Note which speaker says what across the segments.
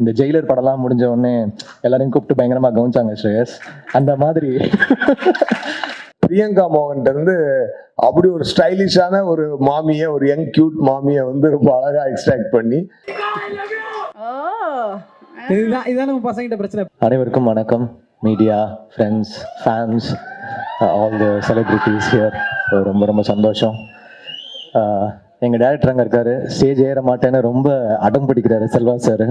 Speaker 1: இந்த ஜெயிலர் படம்லாம் முடிஞ்ச உடனே எல்லாரையும் கூப்பிட்டு பயங்கரமா கவனிச்சாங்க ஸ்ரேயஸ். அந்த மாதிரி
Speaker 2: பிரியங்கா மோகன் வந்து அப்படி ஒரு ஸ்டைலிஷான ஒரு மாமியை, ஒரு யங் கியூட் மாமியை வந்து ரொம்ப அழகா எக்ஸ்ட்ராக்ட் பண்ணி
Speaker 3: இதுதான் நம்ம பசங்கிட்ட பிரச்சனை.
Speaker 1: அனைவருக்கும் வணக்கம். Media, friends, fans, all the celebrities here. ரொம்ப ரொம்ப சந்தோஷம். எங்கள் டேரக்டர் அங்கே இருக்காரு. ஸ்டேஜ் ஏற மாட்டேன்னு ரொம்ப அடம் பிடிக்கிறாரு Selva sir.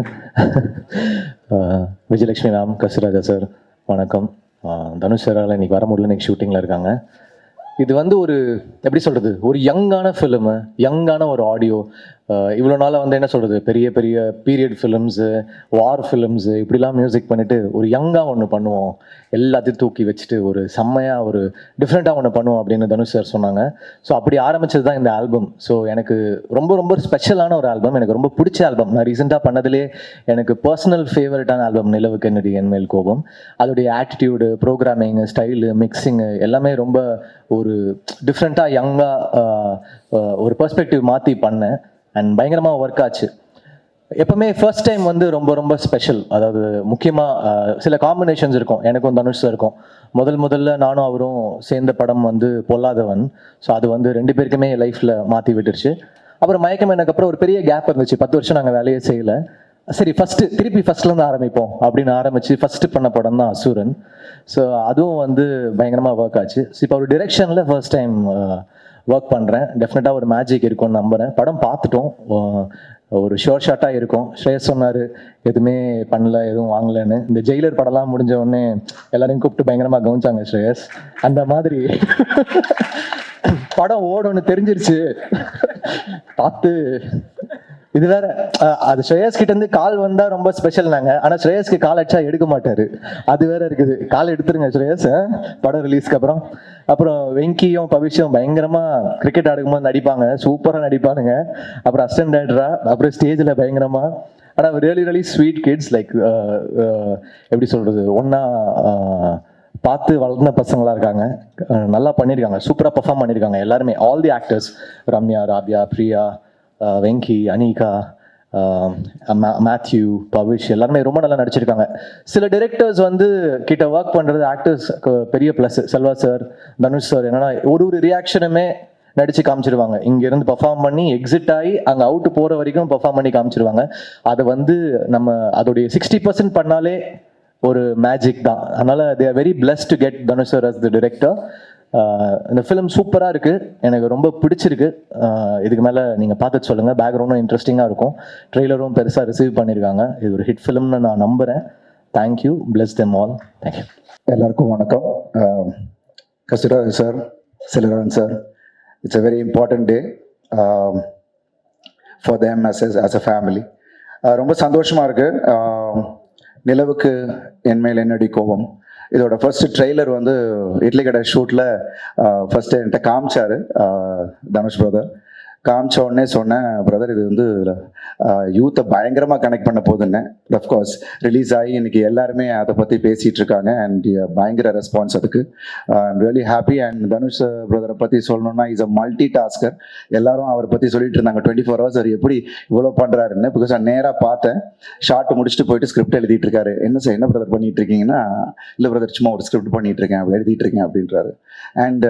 Speaker 1: Vijayalakshmi ma'am, Kasthuriraja sir வணக்கம். தனுஷ் சாரால் இன்னைக்கு வர முடியல, இன்னைக்கு ஷூட்டிங்கில் இருக்காங்க. இது வந்து ஒரு எப்படி சொல்கிறது, ஒரு யங்கான ஃபிலிமு, யங்கான ஒரு ஆடியோ. இவ்வளோ நாளாக வந்து என்ன சொல்கிறது, பெரிய பெரிய பீரியட் ஃபிலிம்ஸு, வார் ஃபிலிம்ஸு இப்படிலாம் மியூசிக் பண்ணிவிட்டு ஒரு யங்காக ஒன்று பண்ணுவோம், எல்லாத்தையும் தூக்கி வச்சுட்டு ஒரு செம்மையாக ஒரு டிஃப்ரெண்ட்டாக ஒன்று பண்ணுவோம் அப்படின்னு தனுஷ் சார் சொன்னாங்க. ஸோ அப்படி ஆரம்பிச்சது தான் இந்த ஆல்பம். ஸோ எனக்கு ரொம்ப ரொம்ப ஸ்பெஷலான ஒரு ஆல்பம், எனக்கு ரொம்ப பிடிச்ச ஆல்பம். நான் ரீசெண்டாக பண்ணதுலேயே எனக்கு பர்சனல் ஃபேவரட்டான ஆல்பம் நிலவு கென்னடி என்மேல் கோபம். அதோடைய ஆட்டிடியூடு, ப்ரோக்ராமிங்கு, ஸ்டைலு, மிக்சிங்கு எல்லாமே ரொம்ப ஒரு டிஃப்ரெண்ட்டாக யங்காக ஒரு பெர்ஸ்பெக்டிவ் மாற்றி பண்ணேன். அண்ட் பயங்கரமாக ஒர்க் ஆச்சு. எப்பவுமே ஃபர்ஸ்ட் டைம் வந்து ரொம்ப ரொம்ப ஸ்பெஷல். அதாவது முக்கியமாக சில காம்பினேஷன்ஸ் இருக்கும், எனக்கும் தனுஷ் இருக்கும். முதல்ல நானும் அவரும் சேர்ந்த படம் வந்து பொல்லாதவன். ஸோ அது வந்து ரெண்டு பேருக்குமே லைஃப்பில் மாற்றி விட்டுருச்சு. அப்புறம் மயக்கம் எனக்கு அப்புறம் ஒரு பெரிய கேப் இருந்துச்சு, 10 வருஷம் நாங்கள் வேலையே செய்யலை. சரி திருப்பி ஃபர்ஸ்ட்லேருந்து ஆரம்பிப்போம் அப்படின்னு ஆரம்பித்து ஃபஸ்ட்டு பண்ண படம் தான் அசுரன். ஸோ அதுவும் வந்து பயங்கரமாக ஒர்க் ஆச்சு. ஸோ இப்போ ஒரு டிரெக்ஷனில் ஃபர்ஸ்ட் டைம் ஒர்க் பண்ணுறேன். டெஃபினட்டாக ஒரு மேஜிக் இருக்கும்னு நம்புகிறேன். படம் பார்த்துட்டோம், ஒரு ஷோர் ஷாட்டாக இருக்கும். ஸ்ரேயஸ் சொன்னார் எதுவுமே பண்ணல, எதுவும் வாங்கலைன்னு. இந்த ஜெயிலர் படம்லாம் முடிஞ்ச உடனே எல்லாரையும் கூப்பிட்டு பயங்கரமாக கவனிச்சாங்க ஸ்ரேயஸ். அந்த மாதிரி படம் ஓடும்னு தெரிஞ்சிருச்சு. பார்த்து இது வேற, அது ஸ்ரேயஸ் கிட்ட இருந்து கால் வந்தா ரொம்ப ஸ்பெஷல் நாங்க. ஆனா ஸ்ரேயஸ்க்கு கால் அடிச்சா எடுக்க மாட்டாரு, அது வேற இருக்குது. கால் எடுத்துருங்க ஸ்ரேயஸ், படம் ரிலீஸ்க்கு அப்புறம் வெங்கியும் பவிஷும் பயங்கரமா கிரிக்கெட் ஆடுக்கும்போது நடிப்பாங்க, சூப்பரா நடிப்பானுங்க. அப்புறம் அசிஸ்டன்ட் டைரக்டரா, அப்புறம் ஸ்டேஜ்ல பயங்கரமா. ஆனா ரியலி ஸ்வீட் கிட்ஸ், லைக் எப்படி சொல்றது, ஒன்னா பார்த்து வளர்ந்த பசங்களா இருக்காங்க. நல்லா பண்ணியிருக்காங்க, சூப்பரா பெர்ஃபார்ம் பண்ணியிருக்காங்க எல்லாருமே. All the actors, Ramya, Rabiya, Priya, Venki, Anika, Mathew, Pavish எல்லாருமே ரொம்ப நல்லா நடிச்சிருக்காங்க. சில டைரக்டர்ஸ் வந்து கிட்ட ஒர்க் பண்ணுறது ஆக்டர்ஸ்க்கு பெரிய plus. Selva sir, Dhanush sir என்னன்னா ஒரு ரியாக்ஷனுமே நடிச்சு காமிச்சிருவாங்க. இங்கேருந்து பெர்ஃபார்ம் பண்ணி எக்ஸிட் ஆகி அங்கே அவுட்டு போகிற வரைக்கும் பெர்ஃபார்ம் பண்ணி காமிச்சிருவாங்க. அதை வந்து நம்ம அதோடைய 60% பண்ணாலே ஒரு மேஜிக் தான். அதனால they are very blessed to get Dhanush sir as the director. இந்த ஃபிலிம் சூப்பராக இருக்குது, எனக்கு ரொம்ப பிடிச்சிருக்கு. இதுக்கு மேலே நீங்கள் பார்த்துட்டு சொல்லுங்கள். பேக்ரவுண்டும் இன்ட்ரெஸ்டிங்காக இருக்கும், ட்ரெய்லரும் பெருசாக ரிசீவ் பண்ணியிருக்காங்க. இது ஒரு ஹிட் ஃபிலிம்னு நான் நம்புகிறேன். Thank you, bless them all. Thank you.
Speaker 4: எல்லாருக்கும் வணக்கம். Kasthuriraj sir, Selvarajan sir, it's a very important day for them as a family. ரொம்ப சந்தோஷமாக இருக்குது. நிலவுக்கு என்மேல் என்னடி கோபம், இதோட ஃபர்ஸ்ட் ட்ரெய்லர் வந்து இட்லி கடை ஷூட்டில் ஃபர்ஸ்ட் என்கிட்ட காமிச்சாரு தனுஷ் பிரதர். காமிச்ச உடனே சொன்னேன், பிரதர் இது வந்து யூத்தை பயங்கரமாக கனெக்ட் பண்ண போகுதுன்னு. அஃப்கோர்ஸ் ரிலீஸ் ஆகி இன்னைக்கு எல்லாருமே அதை பற்றி பேசிகிட்டு இருக்காங்க. அண்ட் பயங்கர ரெஸ்பான்ஸ் அதுக்கு. I'm really happy. And Dhanush பிரதரை பற்றி சொல்லணும்னா இஸ் அ மல்டி டாஸ்கர். எல்லாரும் அவரை பற்றி சொல்லிட்டு இருந்தாங்க 24 hours அவர் எப்படி இவ்வளோ பண்ணுறாருன்னு. பிகாஸ் நான் நேராக பார்த்தேன், ஷார்ட் முடிச்சுட்டு போயிட்டு ஸ்கிரிப்ட் எழுதிட்டு இருக்காரு. என்ன சார் என்ன பிரதர் பண்ணிட்டு இருக்கீங்கன்னா, இல்லை பிரதர் சும்மா ஒரு ஸ்கிரிப்ட் பண்ணிட்டு இருக்கேன், அப்படி எழுதிட்டு இருக்கேன் அப்படின்றாரு. அண்ட்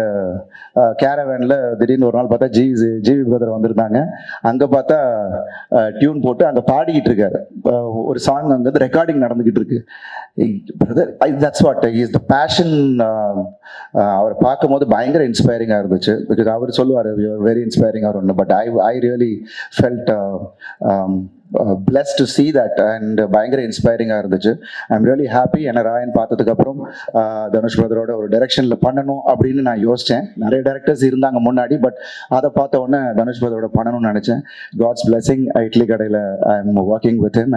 Speaker 4: கேரவேனில் திடீர்னு ஒரு நாள் பார்த்தா ஜிவி பிரதர் வந்திருந்தாங்க. அங்கே பார்த்தா டியூன் போட்டு அங்கே பாடிக்கிட்டு இருக்காரு. ஒரு சாங் அங்கே வந்து ரெக்கார்டிங் நடந்துகிட்டு இருக்கு. Brother, that's what is the passion. அவரை பார்க்கும் போது பயங்கர இன்ஸ்பைரிங்காக இருந்துச்சு. பிகாஸ் அவர் சொல்லுவார் வெரி இன்ஸ்பைரிங் அவர் ஒன்று. But I really felt blessed to see that. and பயங்கர இன்ஸ்பைரிங்காக இருந்துச்சு. I'm really happy. என்ன ராயன் பார்த்ததுக்கப்புறம் தனுஷ் பிரதரோட ஒரு டைரக்ஷனில் பண்ணணும் அப்படின்னு நான் யோசித்தேன். நிறைய டைரக்டர்ஸ் இருந்தாங்க முன்னாடி, பட் அதை பார்த்த உடனே தனுஷ் பிரதரோட பண்ணணும்னு நினச்சேன். God's blessing. இட்லி கடையில் I am working with him.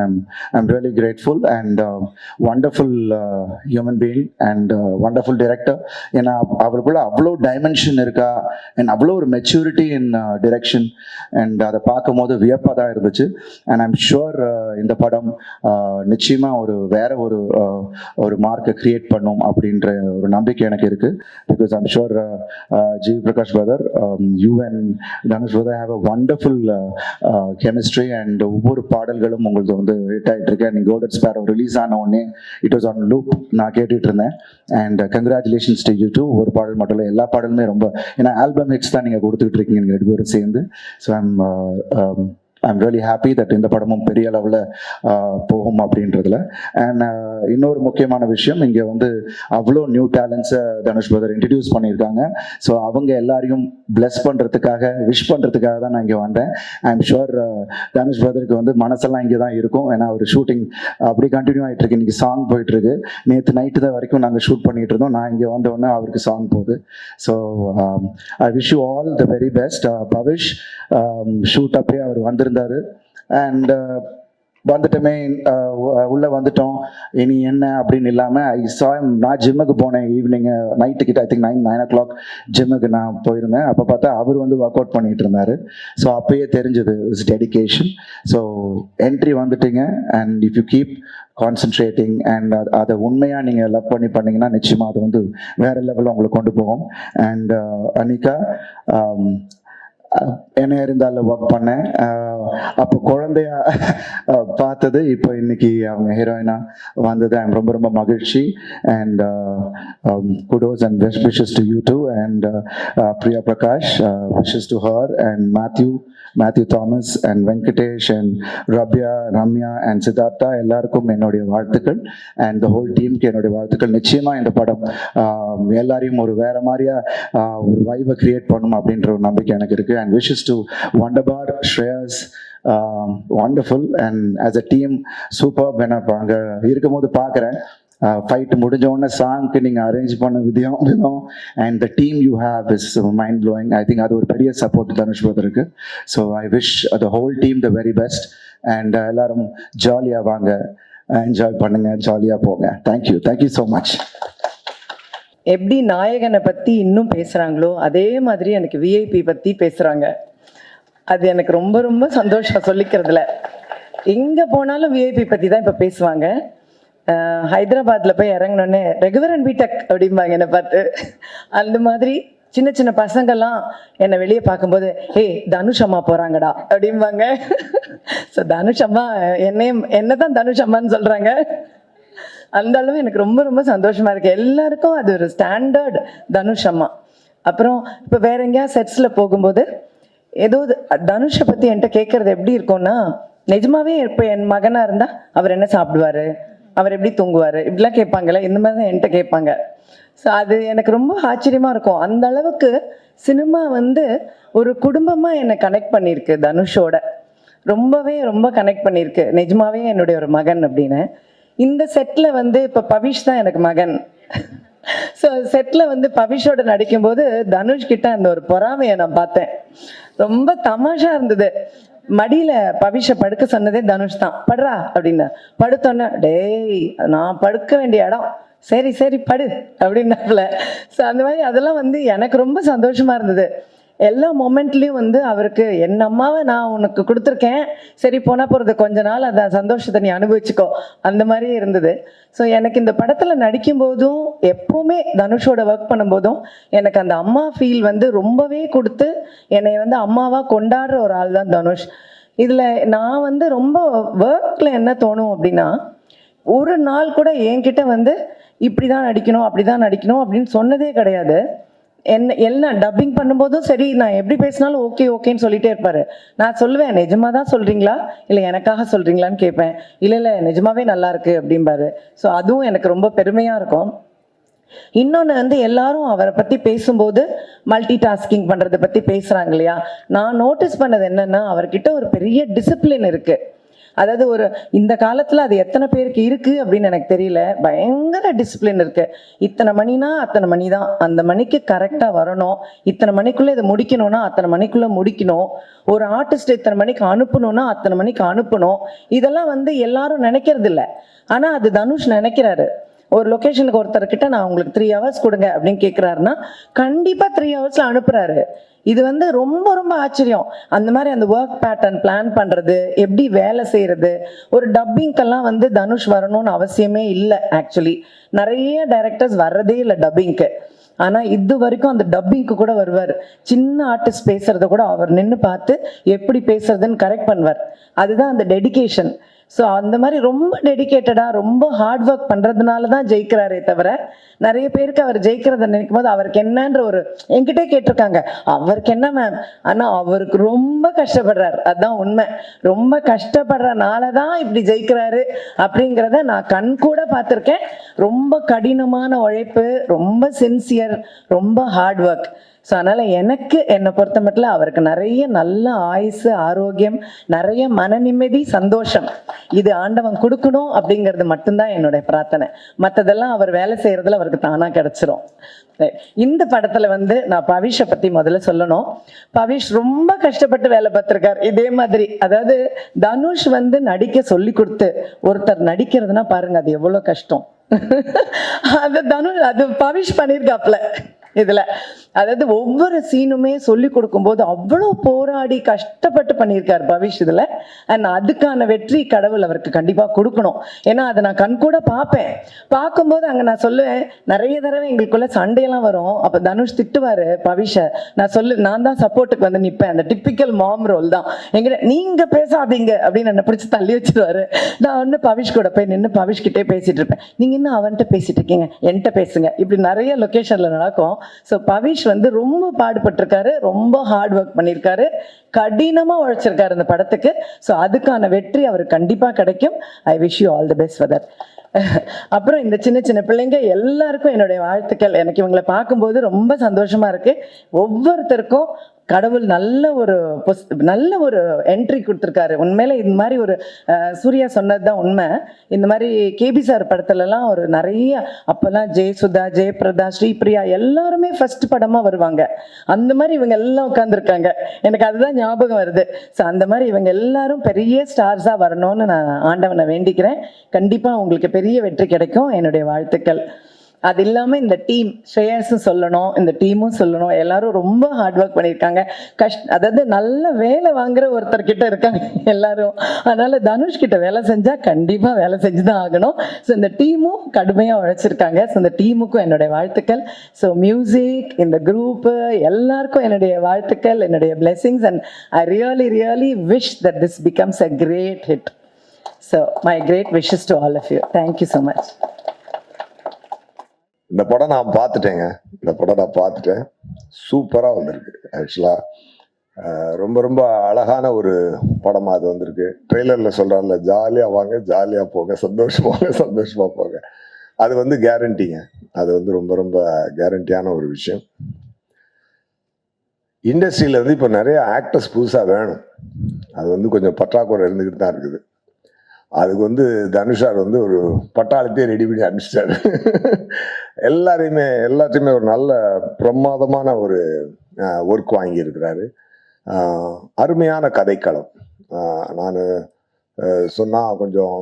Speaker 4: I'm really grateful and wonderful human being and wonderful director. ஏன்னா அவருக்குள்ள அவ்வளோ டைமென்ஷன் இருக்கா அண்ட் அவ்வளோ ஒரு மெச்சூரிட்டி இன் டிரெக்ஷன். அண்ட் அதை பார்க்கும் போது வியப்பாக தான் இருந்துச்சு. அண்ட் அண்ட் ஐம் ஷுர் இந்த படம் நிச்சயமாக வேற ஒரு மார்க்கை கிரியேட் பண்ணும் அப்படின்ற ஒரு நம்பிக்கை எனக்கு இருக்குது. Because I'm sure G Prakash brother, you and Dhanush brother have a wonderful chemistry and ஒவ்வொரு பாடல்களும் உங்களுக்கு வந்து ஹிட் ஆகிட்டு இருக்கு. அண்ட் கோல்டன் ஸ்பேரோ ரிலீஸ் ஆன உடனே இட் வாஸ் ஆன் லூப் நான் கேட்டுட்டு இருந்தேன். And congratulations to you too. ஒரு பாடல் மட்டும் இல்லை, எல்லா பாடலுமே ரொம்ப, ஏன்னா ஆல்பம் ஹிட்ஸ் தான் நீங்கள் கொடுத்துட்டு இருக்கீங்க நீங்கள் 2 பேரும் சேர்ந்து. So I'm really happy that இந்த படமும் பெரிய அளவில் போகும் அப்படின்றதுல. அண்ட் இன்னொரு முக்கியமான விஷயம், இங்கே வந்து அவ்வளோ நியூ டேலண்ட்ஸை தனுஷ் பிரதர் இன்ட்ரடியூஸ் பண்ணியிருக்காங்க. ஸோ அவங்க எல்லாரையும் பிளஸ் பண்ணுறதுக்காக, விஷ் பண்ணுறதுக்காக தான் நான் இங்கே வந்தேன். ஐம் ஷுர் தனுஷ் பிரதருக்கு வந்து மனசெல்லாம் இங்கே தான் இருக்கும். ஏன்னா ஒரு ஷூட்டிங் அப்படி கண்டினியூ ஆகிட்டு இருக்கு. இன்றைக்கி சாங் போயிட்டுருக்கு. நேற்று நைட்டு தான் வரைக்கும் நாங்கள் ஷூட் பண்ணிகிட்டு இருந்தோம். நான் இங்கே வந்தோடனே அவருக்கு சாங் போகுது. So I wish you all the very best. Pavish shoot அப்பயே அவர் வந்திருந்தாரு. அண்ட் வந்துட்டோமே, உள்ளே வந்துட்டோம், இனி என்ன அப்படின்னு இல்லாமல் நான் ஜிம்முக்கு போனேன். ஈவினிங் நைட்டுக்கிட்ட ஐ திங்க் 9 o'clock ஜிம்முக்கு நான் போயிருந்தேன். அப்போ பார்த்தா அவர் வந்து ஒர்க் அவுட் பண்ணிட்டு இருந்தார். ஸோ அப்பயே தெரிஞ்சது இட்ஸ் டெடிகேஷன். ஸோ என்ட்ரி வந்துட்டீங்க. And if you keep concentrating and அதை உண்மையாக நீங்கள் லவ் பண்ணிங்கன்னா நிச்சயமாக அது வந்து வேறு லெவலில் உங்களுக்கு கொண்டு போகும். அண்ட் அனிகா, என்ன இருந்தாலும் ஒர்க் பண்ணேன். அப்போ குழந்தையா பார்த்தது, இப்போ இன்னைக்கு அவங்க ஹீரோயினா வந்தது ஐம் ரொம்ப ரொம்ப மகிழ்ச்சி. And kudos and best wishes to you too. And Priya Prakash, wishes to her. And Mathew Thomas and Venkatesh and Ramya and Siddhartha, எல்லாருக்கும் என்னுடைய வாழ்த்துக்கள். அண்ட் த ஹோல் டீமுக்கு என்னுடைய வாழ்த்துக்கள். நிச்சயமாக இந்த படம் எல்லாரையும் ஒரு வேற மாதிரியா ஒரு வைபை கிரியேட் பண்ணும் அப்படின்ற ஒரு நம்பிக்கை எனக்கு இருக்குது. And wishes to Wonderbar, Shreyas, wonderful. And as a team, superb. நான் அங்கே இருக்கும்போது பார்க்குறேன், ஃபைட் முடிஞ்ச உடனே சாங்க்கு நீங்கள் அரேஞ்ச் பண்ண விதம் and the team you have is mind blowing. I think அது ஒரு பெரிய சப்போர்ட் தனுஷ் பிரதருக்கு. So I wish the whole team the very best. And எல்லாரும் ஜாலியாக வாங்க, என்ஜாய் பண்ணுங்க, ஜாலியாக போங்க. Thank you so much.
Speaker 5: எப்படி நாயகனை பற்றி இன்னும் பேசுகிறாங்களோ அதே மாதிரி எனக்கு விஐபி பற்றி பேசுகிறாங்க. அது எனக்கு ரொம்ப ரொம்ப சந்தோஷம் சொல்லிக்கிறதுல. எங்கே போனாலும் விஐபி பற்றி தான் இப்போ பேசுவாங்க. ஹைதராபாத்தில் போய் இறங்கினோடனே ரெகுவரன் பிடெக் அப்படிம்பாங்க என்னை பார்த்து. அந்த மாதிரி சின்ன சின்ன பசங்கள்லாம் என்னை வெளியே பார்க்கும்போது, ஹே தனுஷ் அம்மா போகிறாங்கடா அப்படிம்பாங்க. ஸோ தனுஷ் அம்மா என்ன தான் தனுஷ் அம்மான்னு சொல்கிறாங்க. அந்த அளவு எனக்கு ரொம்ப ரொம்ப சந்தோஷமா இருக்கு. எல்லாருக்கும் அது ஒரு ஸ்டாண்டர்ட் தனுஷ் அம்மா. அப்புறம் இப்போ வேற எங்கேயா செட்ஸில் போகும்போது ஏதோ தனுஷை பற்றி என்கிட்ட கேட்கறது எப்படி இருக்கும்னா, நிஜமாவே இப்போ என் மகனாக இருந்தால் அவர் என்ன சாப்பிடுவார், அவர் எப்படி தூங்குவார், இப்படிலாம் கேட்பாங்கல்ல, இந்த மாதிரி தான் என்கிட்ட கேட்பாங்க. ஸோ அது எனக்கு ரொம்ப ஆச்சரியமாக இருக்கும். அந்த அளவுக்கு சினிமா வந்து ஒரு குடும்பமாக என்னை கனெக்ட் பண்ணியிருக்கு தனுஷோட. ரொம்ப கனெக்ட் பண்ணியிருக்கு. நிஜமாவே என்னுடைய ஒரு மகன் அப்படின்னு. இந்த செட்டில் வந்து இப்போ பவிஷ் தான் எனக்கு மகன். ஸோ செட்டில் வந்து பவிஷோட நடிக்கும்போது தனுஷ் கிட்ட அந்த ஒரு பொறாமையை நான் பார்த்தேன். ரொம்ப தமாஷா இருந்தது. மடியில் பவிஷை படுக்க சொன்னதே தனுஷ் தான். படுறா அப்படின்னு படுத்தோன்னே, டேய் நான் படுக்க வேண்டிய இடம், சரி படு அப்படின்னாப்புல. ஸோ அந்த மாதிரி அதெல்லாம் வந்து எனக்கு ரொம்ப சந்தோஷமா இருந்தது. எல்லா மொமெண்ட்லேயும் வந்து அவருக்கு என் அம்மாவை நான் உனக்கு கொடுத்துருக்கேன், சரி போனால் போகிறது, கொஞ்ச நாள் அந்த சந்தோஷத்தை நீ அனுபவிச்சுக்கோ, அந்த மாதிரி இருந்தது. ஸோ எனக்கு இந்த படத்தில் நடிக்கும்போதும் எப்போவுமே தனுஷோட ஒர்க் பண்ணும்போதும் எனக்கு அந்த அம்மா ஃபீல் வந்து ரொம்பவே கொடுத்து என்னை வந்து அம்மாவாக கொண்டாடுற ஒரு ஆள் தான் தனுஷ். இதில் நான் வந்து ரொம்ப ஒர்க்கில் என்ன தோணும் அப்படின்னா, ஒரு நாள் கூட என்கிட்ட வந்து இப்படி தான் நடிக்கணும் அப்படி தான் நடிக்கணும் அப்படின்னு சொன்னதே கிடையாது. எல்லாம் டப்பிங் பண்ணும்போதும் சரி, நான் எப்படி பேசினாலும் ஓகேன்னு சொல்லிட்டே இருப்பாரு. நான் சொல்லுவேன், நிஜமாக தான் சொல்கிறீங்களா இல்லை எனக்காக சொல்கிறீங்களான்னு கேட்பேன். இல்லை நிஜமாவே நல்லா இருக்கு அப்படிம்பாரு. ஸோ அதுவும் எனக்கு ரொம்ப பெருமையாக இருக்கும். இன்னொன்று வந்து எல்லாரும் அவரை பற்றி பேசும்போது மல்டி டாஸ்கிங் பண்ணுறதை பற்றி பேசுகிறாங்க இல்லையா, நான் நோட்டீஸ் பண்ணது என்னென்னா அவர்கிட்ட ஒரு பெரிய டிசிப்ளின் இருக்குது. அதாவது ஒரு இந்த காலத்தில் அது எத்தனை பேருக்கு இருக்குது அப்படின்னு எனக்கு தெரியல. பயங்கர டிசிப்ளின் இருக்குது. இத்தனை மணினா அத்தனை மணி தான், அந்த மணிக்கு கரெக்டாக வரணும், இத்தனை மணிக்குள்ளே இதை முடிக்கணும்னா அத்தனை மணிக்குள்ளே முடிக்கணும், ஒரு ஆர்டிஸ்ட் இத்தனை மணிக்கு அனுப்பணும்னா அத்தனை மணிக்கு அனுப்பணும். இதெல்லாம் வந்து எல்லாரும் நினைக்கிறது இல்லை. ஆனால் அது தனுஷ் நினைக்கிறாரு. ஒரு லொக்கேஷனுக்கு ஒருத்தர்கிட்ட நான் உங்களுக்கு 3 hours கொடுங்க அப்படின்னு கேட்குறாருன்னா கண்டிப்பாக 3 hours அனுப்புகிறாரு. இது வந்து ரொம்ப ரொம்ப ஆச்சரியம். அந்த மாதிரி அந்த ஒர்க் பேட்டர்ன் பிளான் பண்றது, எப்படி வேலை செய்யறது. ஒரு டப்பிங்கெல்லாம் வந்து தனுஷ் வரணும்னு அவசியமே இல்லை. ஆக்சுவலி நிறைய டைரக்டர்ஸ் வர்றதே இல்லை டப்பிங்க்கு. ஆனா இது வரைக்கும் அந்த டப்பிங்க்கு கூட வருவார். சின்ன ஆர்டிஸ்ட் பேசுறத கூட அவர் நின்று பார்த்து எப்படி பேசுறதுன்னு கரெக்ட் பண்ணுவார். அதுதான் அந்த டெடிகேஷன். ஸோ அந்த மாதிரி ரொம்ப டெடிக்கேட்டடாக ரொம்ப ஹார்ட் ஒர்க் பண்ணுறதுனால தான் ஜெயிக்கிறாரே தவிர, நிறைய பேருக்கு அவர் ஜெயிக்கிறத நினைக்கும் போது அவருக்கு என்னன்ற ஒரு என்கிட்டே கேட்டிருக்காங்க, அவருக்கு என்ன மேம், ஆனால் அவருக்கு ரொம்ப கஷ்டப்படுறார். அதுதான் உண்மை. ரொம்ப கஷ்டப்படுறனால தான் இப்படி ஜெயிக்கிறாரு அப்படிங்கிறத நான் கண் கூட பார்த்துருக்கேன். ரொம்ப கடினமான உழைப்பு, ரொம்ப சின்சியர், ரொம்ப ஹார்ட் ஒர்க். ஸோ அதனால் எனக்கு என்னை பொறுத்த மட்டும் அவருக்கு நிறைய நல்ல ஆயுசு, ஆரோக்கியம், நிறைய மன நிம்மதி, சந்தோஷம் இது ஆண்டவன் கொடுக்கணும் அப்படிங்கிறது மட்டும்தான் என்னுடைய பிரார்த்தனை. மற்றதெல்லாம் அவர் வேலை செய்கிறதுல அவருக்கு தானாக கிடச்சிரும். இந்த படத்தில் வந்து நான் பவிஷை பற்றி முதல்ல சொல்லணும். பவிஷ் ரொம்ப கஷ்டப்பட்டு வேலை பார்த்துருக்கார். இதே மாதிரி அதாவது தனுஷ் வந்து நடிக்க சொல்லி கொடுத்து ஒருத்தர் நடிக்கிறதுனா பாருங்க அது எவ்வளோ கஷ்டம். அது பவிஷ் பண்ணியிருக்காப்ல இதுல. அதாவது ஒவ்வொரு சீனுமே சொல்லி கொடுக்கும்போது அவ்வளோ போராடி கஷ்டப்பட்டு பண்ணியிருக்கார் பவிஷ் இதுல. அண்ட் அதுக்கான வெற்றி கடவுள் அவருக்கு கண்டிப்பா கொடுக்கணும். ஏன்னா அதை நான் கண் கூட பார்ப்பேன். பார்க்கும்போது அங்க நான் சொல்லுவேன், நிறைய தடவை எங்களுக்குள்ள சண்டையெல்லாம் வரும். அப்ப தனுஷ் திட்டுவாரு பவிஷை. நான் தான் சப்போர்ட்டுக்கு வந்து நிற்பேன். அந்த டிப்பிக்கல் மாம் ரோல் தான் எங்கிட்ட. நீங்க பேசாதீங்க அப்படின்னு என்ன பிடிச்சி தள்ளி வச்சிருவாரு. நான் வந்து பவிஷ் கூட போய் நின்று பவிஷ் கிட்டே பேசிட்டு இருப்பேன். நீங்க இன்னும் அவன்கிட்ட பேசிட்டு இருக்கீங்க, என்கிட்ட பேசுங்க. இப்படி நிறைய லொகேஷன்ல நடக்கும். ஸோ பவிஷ் வந்து ரொம்ப பாடுபட்டிருக்காரு, ரொம்ப ஹார்ட் ஒர்க் பண்ணியிருக்காரு, கடினமா உழைச்சிருக்காரு இந்த படத்துக்கு. ஸோ அதுக்கான வெற்றி அவருக்கு கண்டிப்பா கிடைக்கும். ஐ wish you all the best for that. அப்புறம் இந்த சின்ன சின்ன பிள்ளைங்க எல்லாருக்கும் என்னுடைய வாழ்த்துக்கள். எனக்கு இவங்களை பார்க்கும்போது ரொம்ப சந்தோஷமா இருக்கு. ஒவ்வொருத்தருக்கும் கடவுள் நல்ல ஒரு என்ட்ரி கொடுத்துருக்காரு. உண்மையில இந்த மாதிரி ஒரு சூர்யா சொன்னது தான் உண்மை. இந்த மாதிரி கேபி சார் படத்துலலாம் ஒரு நிறைய அப்போல்லாம் ஜெயசுதா, ஜெயபிரதா, ஸ்ரீபிரியா எல்லாருமே ஃபர்ஸ்ட் படமாக வருவாங்க. அந்த மாதிரி இவங்க எல்லாம் உட்காந்துருக்காங்க. எனக்கு அதுதான் ஞாபகம் வருது. ஸோ அந்த மாதிரி இவங்க எல்லாரும் பெரிய ஸ்டார்ஸாக வரணும்னு நான் ஆண்டவனை வேண்டிக்கிறேன். கண்டிப்பாக உங்களுக்கு பெரிய வெற்றி கிடைக்கும். என்னுடைய வாழ்த்துக்கள். அது இல்லாமல் இந்த டீம் ஸ்ரேயஸும் சொல்லணும், இந்த டீமும் சொல்லணும். எல்லாரும் ரொம்ப ஹார்ட் ஒர்க் பண்ணியிருக்காங்க. அதாவது நல்ல வேலை வாங்குற ஒருத்தர்கிட்ட இருக்காங்க எல்லாரும். அதனால தனுஷ் கிட்ட வேலை செஞ்சால் கண்டிப்பாக வேலை செஞ்சு தான் ஆகணும். ஸோ இந்த டீமும் கடுமையாக உழைச்சிருக்காங்க. ஸோ இந்த டீமுக்கும் என்னுடைய வாழ்த்துக்கள். ஸோ மியூசிக், இந்த குரூப்பு எல்லாருக்கும் என்னுடைய வாழ்த்துக்கள், என்னுடைய blessings. And I really wish that this becomes a great hit. So my great wishes to all of you. Thank you so much.
Speaker 2: இந்த படம் நான் பார்த்துட்டேன். சூப்பராக வந்திருக்கு. ஆக்சுவலாக ரொம்ப ரொம்ப அழகான ஒரு படமாக அது வந்திருக்கு. ட்ரெய்லரில் சொல்கிறாங்கல்ல, ஜாலியாக வாங்க, ஜாலியாக போங்க, சந்தோஷமாக போங்க. அது வந்து கேரண்டிங்க. அது வந்து ரொம்ப ரொம்ப கேரண்டியான ஒரு விஷயம். இண்டஸ்ட்ரியில் வந்து இப்போ நிறைய ஆக்டர்ஸ் புதுசாக வேணும். அது வந்து கொஞ்சம் பற்றாக்குறை இருந்துக்கிட்டு தான் இருக்குது. அதுக்கு வந்து தனுஷார் வந்து ஒரு பட்டாளத்தையே ரெடி பண்ணி அனுப்பிச்சிட்டாரு. எல்லாத்தையுமே ஒரு நல்ல பிரமாதமான ஒரு ஒர்க் வாங்கியிருக்கிறாரு. அருமையான கதைக்களம். நான் சொன்னால் கொஞ்சம்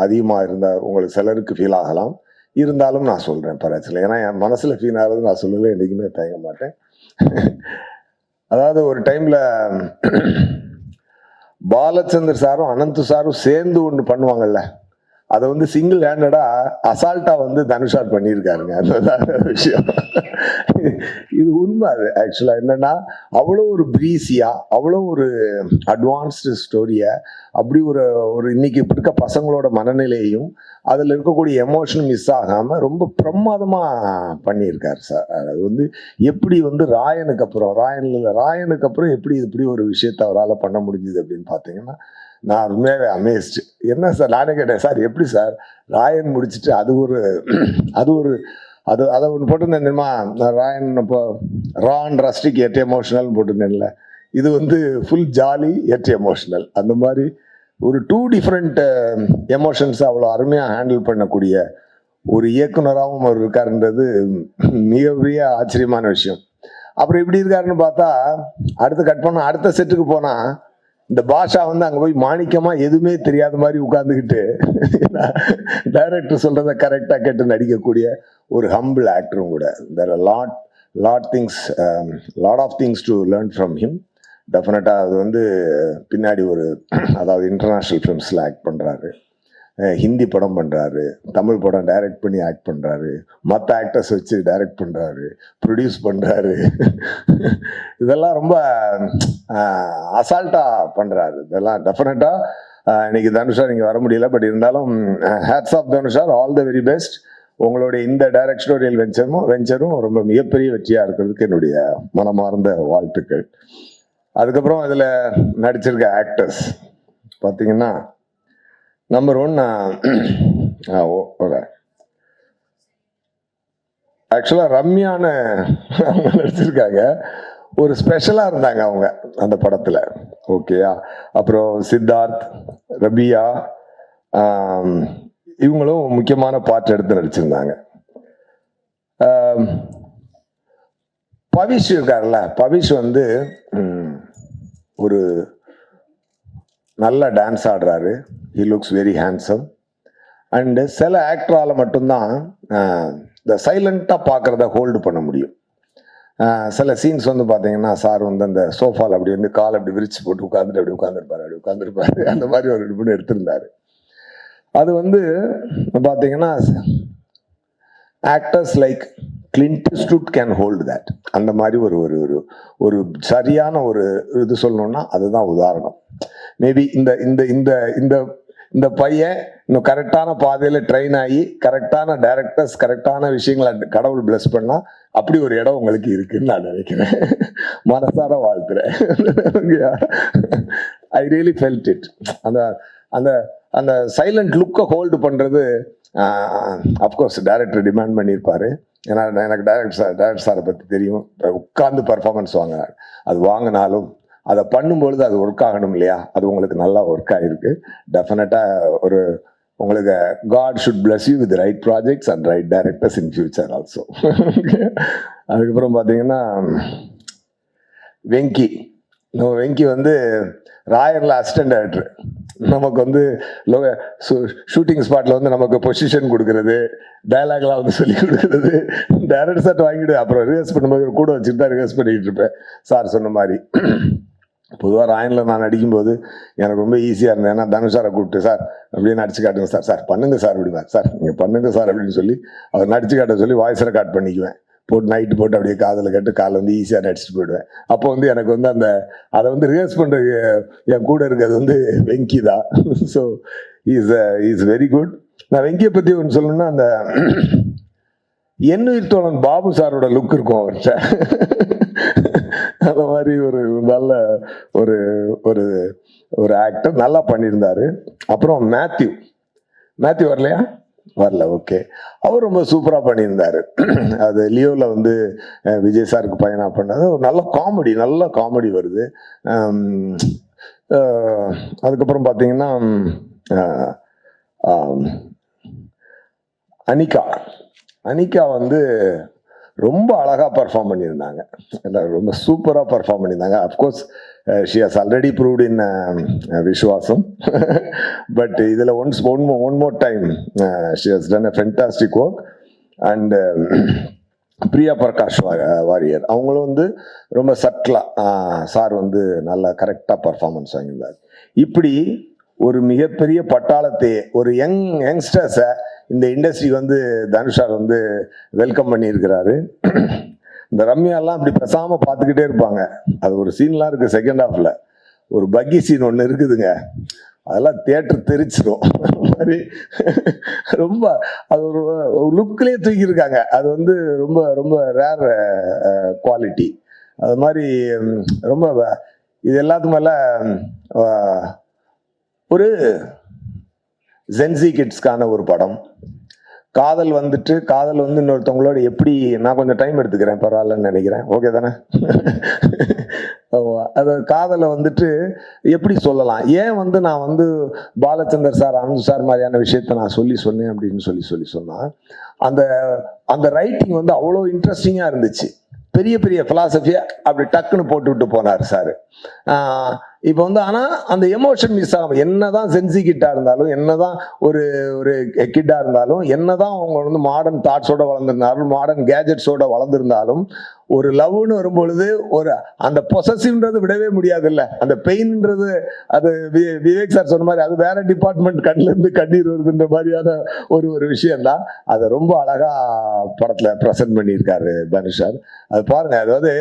Speaker 2: அதிகமாக இருந்தால் உங்களுக்கு சிலருக்கு ஃபீல் ஆகலாம். இருந்தாலும் நான் சொல்கிறேன் பரவாயில்ல. ஏன்னா என் மனசில் ஃபீல் ஆகிறது நான் சொல்லலை, என்றைக்குமே தயங்க மாட்டேன். அதாவது ஒரு டைமில் பாலச்சந்தர் சாரும் அனந்த் சாரும் சேர்ந்து ஒன்று பண்ணுவாங்கல்ல, அதை வந்து சிங்கிள் ஹேண்டடா அசால்ட்டா வந்து தனுஷார் பண்ணியிருக்காருங்க. அதுதான் விஷயம். இது உண்மை. அது ஆக்சுவலா என்னன்னா, அவ்வளோ ஒரு ப்ரீஸியா, அவ்வளோ ஒரு அட்வான்ஸ்டு ஸ்டோரியை, அப்படி ஒரு இன்னைக்கு இப்படி இருக்க பசங்களோட மனநிலையையும் அதில் இருக்கக்கூடிய எமோஷனும் மிஸ் ஆகாமல் ரொம்ப பிரமாதமாக பண்ணியிருக்காரு சார். அது வந்து எப்படி வந்து ராயனுக்கு அப்புறம் எப்படி இப்படி ஒரு விஷயத்தை அவரால் பண்ண முடிஞ்சுது அப்படின்னு பார்த்தீங்கன்னா, நான் உண்மையாகவே அமேஸ்டு. என்ன சார், நானே கேட்டேன், சார் எப்படி சார் ராயன் முடிச்சுட்டு அதை ஒன்று போட்டிருந்தேன் தெரியுமா, ராயன் இப்போ ரான் ரஸ்டிக் எட் எமோஷனல் போட்டிருந்தேன்ல, இது வந்து ஃபுல் ஜாலி எட் எமோஷனல். அந்த மாதிரி ஒரு 2 டிஃப்ரெண்ட் எமோஷன்ஸை அவ்வளோ அருமையாக ஹேண்டில் பண்ணக்கூடிய ஒரு இயக்குனராகவும் அவர் இருக்காருன்றது மிகப்பெரிய ஆச்சரியமான விஷயம். அப்புறம் எப்படி இருக்காருன்னு பார்த்தா, அடுத்த செட்டுக்கு போனால் இந்த பாஷா வந்து அங்கே போய் மாணிக்கமாக எதுவுமே தெரியாத மாதிரி உட்காந்துக்கிட்டு டைரக்டர் சொல்கிறத கரெக்டாக கேட்டு நடிக்கக்கூடிய ஒரு ஹம்பிள் ஆக்டரும் கூட. There are lot lot of things to learn from him. டெஃபினட்டாக அது வந்து பின்னாடி ஒரு அதாவது இன்டர்நேஷ்னல் ஃபிலிம்ஸில் ஆக்ட் பண்ணுறாரு, ஹிந்தி படம் பண்ணுறாரு, தமிழ் படம் டைரக்ட் பண்ணி ஆக்ட் பண்ணுறாரு, மற்ற ஆக்டர்ஸ் வச்சு டைரக்ட் பண்ணுறாரு, ப்ரொடியூஸ் பண்ணுறாரு. இதெல்லாம் ரொம்ப அசால்ட்டாக பண்ணுறாரு. இதெல்லாம் டெஃபினட்டாக இன்னைக்கு தனுஷா நீங்கள் வர முடியல, பட் இருந்தாலும் ஹேட்ஸ் ஆஃப் தனுஷா, ஆல் த வெரி பெஸ்ட். உங்களுடைய இந்த டைரக்டோரியல் வெஞ்சரும் ரொம்ப மிகப்பெரிய வெற்றியாக இருக்கிறதுக்கு என்னுடைய மனமார்ந்த வாழ்த்துக்கள். அதுக்கப்புறம் அதில் நடிச்சிருக்க ஆக்டர்ஸ் பார்த்தீங்கன்னா, நம்பர் 1 ஆக்சுவலாக ரம்யான்னு அவங்க நடிச்சிருக்காங்க. ஒரு ஸ்பெஷலாக இருந்தாங்க அவங்க அந்த படத்தில். ஓகேயா. அப்புறம் சித்தார்த், ரபியா, இவங்களும் முக்கியமான பார்ட் எடுத்து நடிச்சிருந்தாங்க. பவிஷ் இருக்கார்ல, பவிஷ் வந்து ஒரு நல்ல டான்ஸ் ஆடுறாரு. He looks very handsome. And சில ஆக்டரால் மட்டும்தான் இந்த சைலண்ட்டாக பார்க்குறத ஹோல்டு பண்ண முடியும். சில சீன்ஸ் வந்து பார்த்தீங்கன்னா, சார் வந்து அந்த சோஃபாவில் அப்படி வந்து கால் அப்படி விரிச்சு போட்டு அப்படி உட்காந்துருப்பாரு. அந்த மாதிரி ஒரு நிபுணர் எடுத்திருந்தாரு. அது வந்து பார்த்தீங்கன்னா, actors like Clint Eastwood can hold that. அந்த மாதிரி ஒரு ஒரு ஒரு ஒரு சரியான ஒரு இது சொல்லணும்னா அதுதான் உதாரணம். மேபி இந்த இந்த இந்த இந்த இந்த பையன் இன்னும் கரெக்டான பாதையில் ட்ரெயின் ஆகி கரெக்டான டைரக்டர்ஸ் கரெக்டான விஷயங்களை கடவுள் பிளஸ் பண்ணா அப்படி ஒரு இடம் உங்களுக்கு இருக்குன்னு நான் நினைக்கிறேன். மனசார வாழ்த்துறேன். I really felt it. அந்த அந்த அந்த சைலண்ட் லுக்கை ஹோல்டு பண்ணுறது அஃப்கோர்ஸ் டைரக்டர் டிமாண்ட் பண்ணியிருப்பாரு. ஏன்னா எனக்கு டைரக்டர் சாரை பற்றி தெரியும். உட்கார்ந்து பர்ஃபார்மன்ஸ் வாங்கினார். அது வாங்கினாலும் அதை பண்ணும்பொழுது அது ஒர்க் ஆகணும் இல்லையா? அது உங்களுக்கு நல்லா ஒர்க் ஆகிருக்கு. டெஃபினட்டாக ஒரு உங்களுக்கு God should bless you with right projects and right directors in future also. அதுக்கப்புறம் பார்த்தீங்கன்னா வெங்கி வந்து ராயரில் அசிஸ்டன்ட் டைரக்டர். நமக்கு வந்து ஷூட்டிங் ஸ்பாட்டில் வந்து நமக்கு பொசிஷன் கொடுக்கறது, டைலாக்லாம் வந்து சொல்லி கொடுக்கறது, டைரக்டர் சார்ட் வாங்கிட்டு அப்புறம் ரிஹர்ஸ் பண்ணும்போது கூட வச்சுட்டு தான் ரிஹர்ஸ் பண்ணிகிட்டு இருப்பேன். சார் சொன்ன மாதிரி பொதுவாக ராயனில் நான் நடிக்கும்போது எனக்கு ரொம்ப ஈஸியாக இருந்தது. ஏன்னா தனுஷாரை கூப்பிட்டு சார் அப்படியே நடிச்சு காட்டுங்க சார், சார் பண்ணுங்க சார் அப்படிமா, சார் நீங்கள் பண்ணுங்க சார் அப்படின்னு சொல்லி அவர் நடிச்சு காட்ட சொல்லி வாய்ஸ் ரெக்கார்ட் பண்ணிக்குவேன். போட்டு நைட்டு போட்டு அப்படியே காதில் கேட்டு காலைல வந்து ஈஸியாக நடிச்சுட்டு போயிடுவேன். அப்போ வந்து எனக்கு வந்து அந்த அதை வந்து ரிஹர்ஸ் பண்ணுறது என் கூட இருக்கிறது வந்து வெங்கி தான். So is very good. நான் வெங்கியை பற்றி ஒன்று சொல்லணும்னா, அந்த எண்ணுயிர் தோழன் பாபு சாரோட லுக் இருக்கும் அவர்கிட்ட. அந்த மாதிரி ஒரு நல்ல ஒரு ஒரு ஒரு ஆக்டர் நல்லா பண்ணியிருந்தாரு. அப்புறம் மேத்யூ வரல ஓகே. அவர் ரொம்ப சூப்பராக பண்ணியிருந்தாரு. அது லியோவில் வந்து விஜய் சாருக்கு பையனாக பண்ணது ஒரு நல்ல காமெடி வருது. அதுக்கப்புறம் பார்த்தீங்கன்னா அனிகா வந்து ரொம்ப அழகாக பர்ஃபார்ம் பண்ணியிருந்தாங்க. ரொம்ப சூப்பராக பர்ஃபார்ம் பண்ணியிருந்தாங்க. Of course she has already proved in Viswasam. But இதில் one more time she has done a fantastic work. And Priya Prakash Varrier அவங்களும் வந்து ரொம்ப சட்டிலாக சார் வந்து நல்லா கரெக்டாக பர்ஃபார்மன்ஸ் வாங்கியிருந்தார். இப்படி ஒரு மிகப்பெரிய பட்டாளத்தை ஒரு யங்ஸ்டர்ஸை இந்த இண்டஸ்ட்ரி வந்து தனுஷார் வந்து வெல்கம் பண்ணியிருக்கிறாரு. இந்த ரம்யாலாம் அப்படி பேசாமல் பார்த்துக்கிட்டே இருப்பாங்க. அது ஒரு சீன்லாம் இருக்குது செகண்ட் ஹாஃபில். ஒரு பக்கி சீன் ஒன்று இருக்குதுங்க, அதெல்லாம் தியேட்டர் தெரிச்சிடும் மாதிரி. ரொம்ப அது ஒரு லுக்லேயே தூக்கியிருக்காங்க. அது வந்து ரொம்ப ரொம்ப ரேர் குவாலிட்டி. அது மாதிரி ரொம்ப இது எல்லாத்துக்கு மேலே ஒரு ஜென்சி கிட்ஸ்க்கான ஒரு படம். காதல் வந்து இன்னொருத்தவங்களோட எப்படி, நான் கொஞ்சம் டைம் எடுத்துக்கிறேன் பரவாயில்லன்னு நினைக்கிறேன், ஓகே தானே? அது காதலை வந்துட்டு எப்படி சொல்லலாம், ஏன் வந்து நான் வந்து பாலச்சந்தர் சார் அனந்த் சார் மாதிரியான விஷயத்த நான் சொன்னேன் அப்படின்னு சொல்லி சொன்னால், அந்த ரைட்டிங் வந்து அவ்வளோ இன்ட்ரெஸ்டிங்காக இருந்துச்சு. பெரிய பெரிய ஃபிலாசபியை அப்படி டக்குன்னு போட்டுவிட்டு போனார் சார். இப்போ வந்து ஆனால் அந்த எமோஷன் மிஸ் ஆகும். என்னதான் சென்சி கிட்டாக இருந்தாலும், என்னதான் ஒரு ஒரு கிட்டாக இருந்தாலும், என்னதான் அவங்க வந்து மாடர்ன் தாட்ஸோட வளர்ந்துருந்தாலும், மாடர்ன் கேஜெட்ஸோட வளர்ந்துருந்தாலும், ஒரு லவ்னு வரும்பொழுது ஒரு அந்த பொசசிவ்ன்றது விடவே முடியாது இல்லை. அந்த பெயின்ன்றது அது விவேக் சார் சொன்ன மாதிரி அது வேற டிபார்ட்மெண்ட் கண்ணில் இருந்து கண்ணீர் வருதுன்ற மாதிரியான ஒரு விஷயம்தான். அதை ரொம்ப அழகா படத்துல ப்ரெசென்ட் பண்ணியிருக்காரு தனுஷ் சார். அது பாருங்க, அதாவது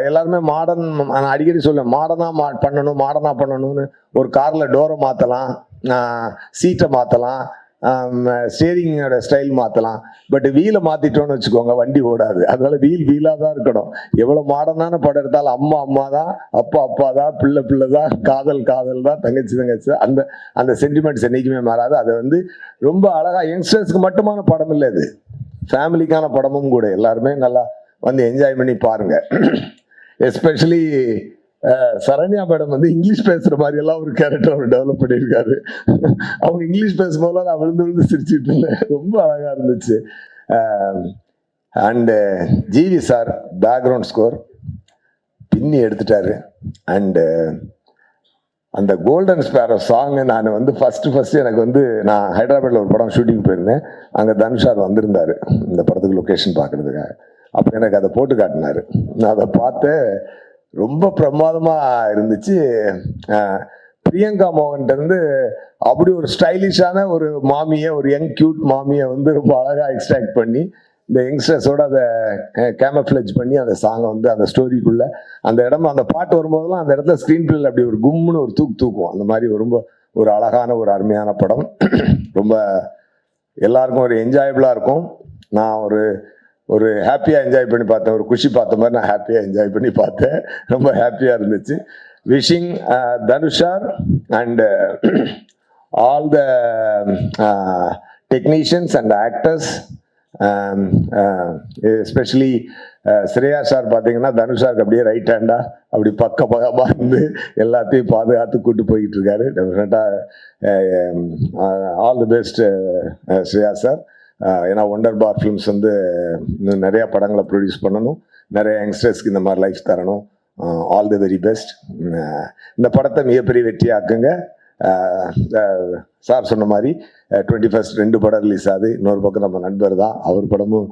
Speaker 2: எல்லாருமே மாடர்ன், நான் அடிக்கடி சொல்லுவேன், மாடர்னா பண்ணணும்னு. ஒரு கார்ல டோரை மாற்றலாம், சீட்டை மாற்றலாம், ஸ்டேரிங்கோட ஸ்டைல் மாற்றலாம். பட் வீலை மாற்றிட்டோன்னு வச்சுக்கோங்க, வண்டி ஓடாது. அதனால வீலாக தான் இருக்கணும். எவ்வளோ மாடர்னான படம் எடுத்தாலும் அம்மா தான், அப்பா தான், பிள்ளை தான், காதல் தான், தங்கச்சி தான். அந்த சென்டிமெண்ட்ஸ் என்றைக்குமே மாறாது. அது வந்து ரொம்ப அழகா யங்ஸ்டர்ஸ்க்கு மட்டுமான படம் இல்லை, இது ஃபேமிலிக்கான படமும் கூட. எல்லாருமே நல்லா வந்து என்ஜாய் பண்ணி பாருங்க. எஸ்பெஷலி சரண்யா மேடம் வந்து இங்கிலீஷ் பேசுற மாதிரி எல்லாம் ஒரு கேரக்டர் அவர் டெவலப் பண்ணியிருக்காரு. அவங்க இங்கிலீஷ் பேசும்போது நான் விழுந்து சிரிச்சுட்டு இருந்தேன். ரொம்ப அழகா இருந்துச்சு. And GV sir background score பின்னி எடுத்துட்டாரு. அண்டு அந்த கோல்டன் ஸ்பேரோ சாங் நான் வந்து ஃபர்ஸ்ட் எனக்கு வந்து, நான் ஹைதராபாத்தில் ஒரு படம் ஷூட்டிங் போயிருந்தேன். அங்கே தனுஷ் சார் வந்திருந்தாரு இந்த படத்துக்கு லொக்கேஷன் பார்க்கறதுக்காக. அப்போ எனக்கு அதை போட்டு காட்டினாரு. நான் அதை பார்த்து ரொம்ப பிரமாதமாக இருந்துச்சு. பிரியங்கா மோகன்கிட்ட இருந்து அப்படி ஒரு ஸ்டைலிஷான ஒரு மாமியை, ஒரு யங் கியூட் மாமியை வந்து ரொம்ப அழகாக எக்ஸ்ட்ராக்ட் பண்ணி இந்த யங்ஸ்டர்ஸோட அதை கேமஃப்ளேஜ் பண்ணி அந்த சாங்கை வந்து அந்த ஸ்டோரிக்குள்ள அந்த இடம், அந்த பாட்டு வரும்போதெல்லாம் அந்த இடத்துல ஸ்க்ரீன் பிளேல அப்படி ஒரு கும்முன்னு ஒரு தூக்கும். அந்த மாதிரி ரொம்ப ஒரு அழகான ஒரு அருமையான படம். ரொம்ப எல்லாருக்கும் ஒரு என்ஜாயபிளாக இருக்கும். நான் ஒரு ஹாப்பியாக என்ஜாய் பண்ணி பார்த்தேன். ஒரு குஷி பார்த்த மாதிரி நான் ஹாப்பியாக என்ஜாய் பண்ணி பார்த்தேன். ரொம்ப ஹாப்பியாக இருந்துச்சு. Wishing தனுஷார் and all the technicians and actors, especially Shreya sir பார்த்தீங்கன்னா தனுஷாருக்கு அப்படியே ரைட் ஹேண்டா அப்படி பக்கமாக இருந்து எல்லாத்தையும் பாதுகாத்து கூட்டு போய்கிட்டு இருக்காரு. டெஃபினட்டாக all the best Shreya sir. ஏன்னா ஒண்டர் பார் ஃபிலிம்ஸ் வந்து இன்னும் நிறையா படங்களை ப்ரொடியூஸ் பண்ணணும், நிறைய யங்ஸ்டர்ஸ்க்கு இந்த மாதிரி லைஃப் தரணும். All the very best. இந்த படத்தை மிகப்பெரிய வெற்றியாக்குங்க. சார் சொன்ன மாதிரி 21st 2 படம் ரிலீஸ் ஆகுது. இன்னொரு பக்கம் நம்ம நண்பர் தான், அவர் படமும்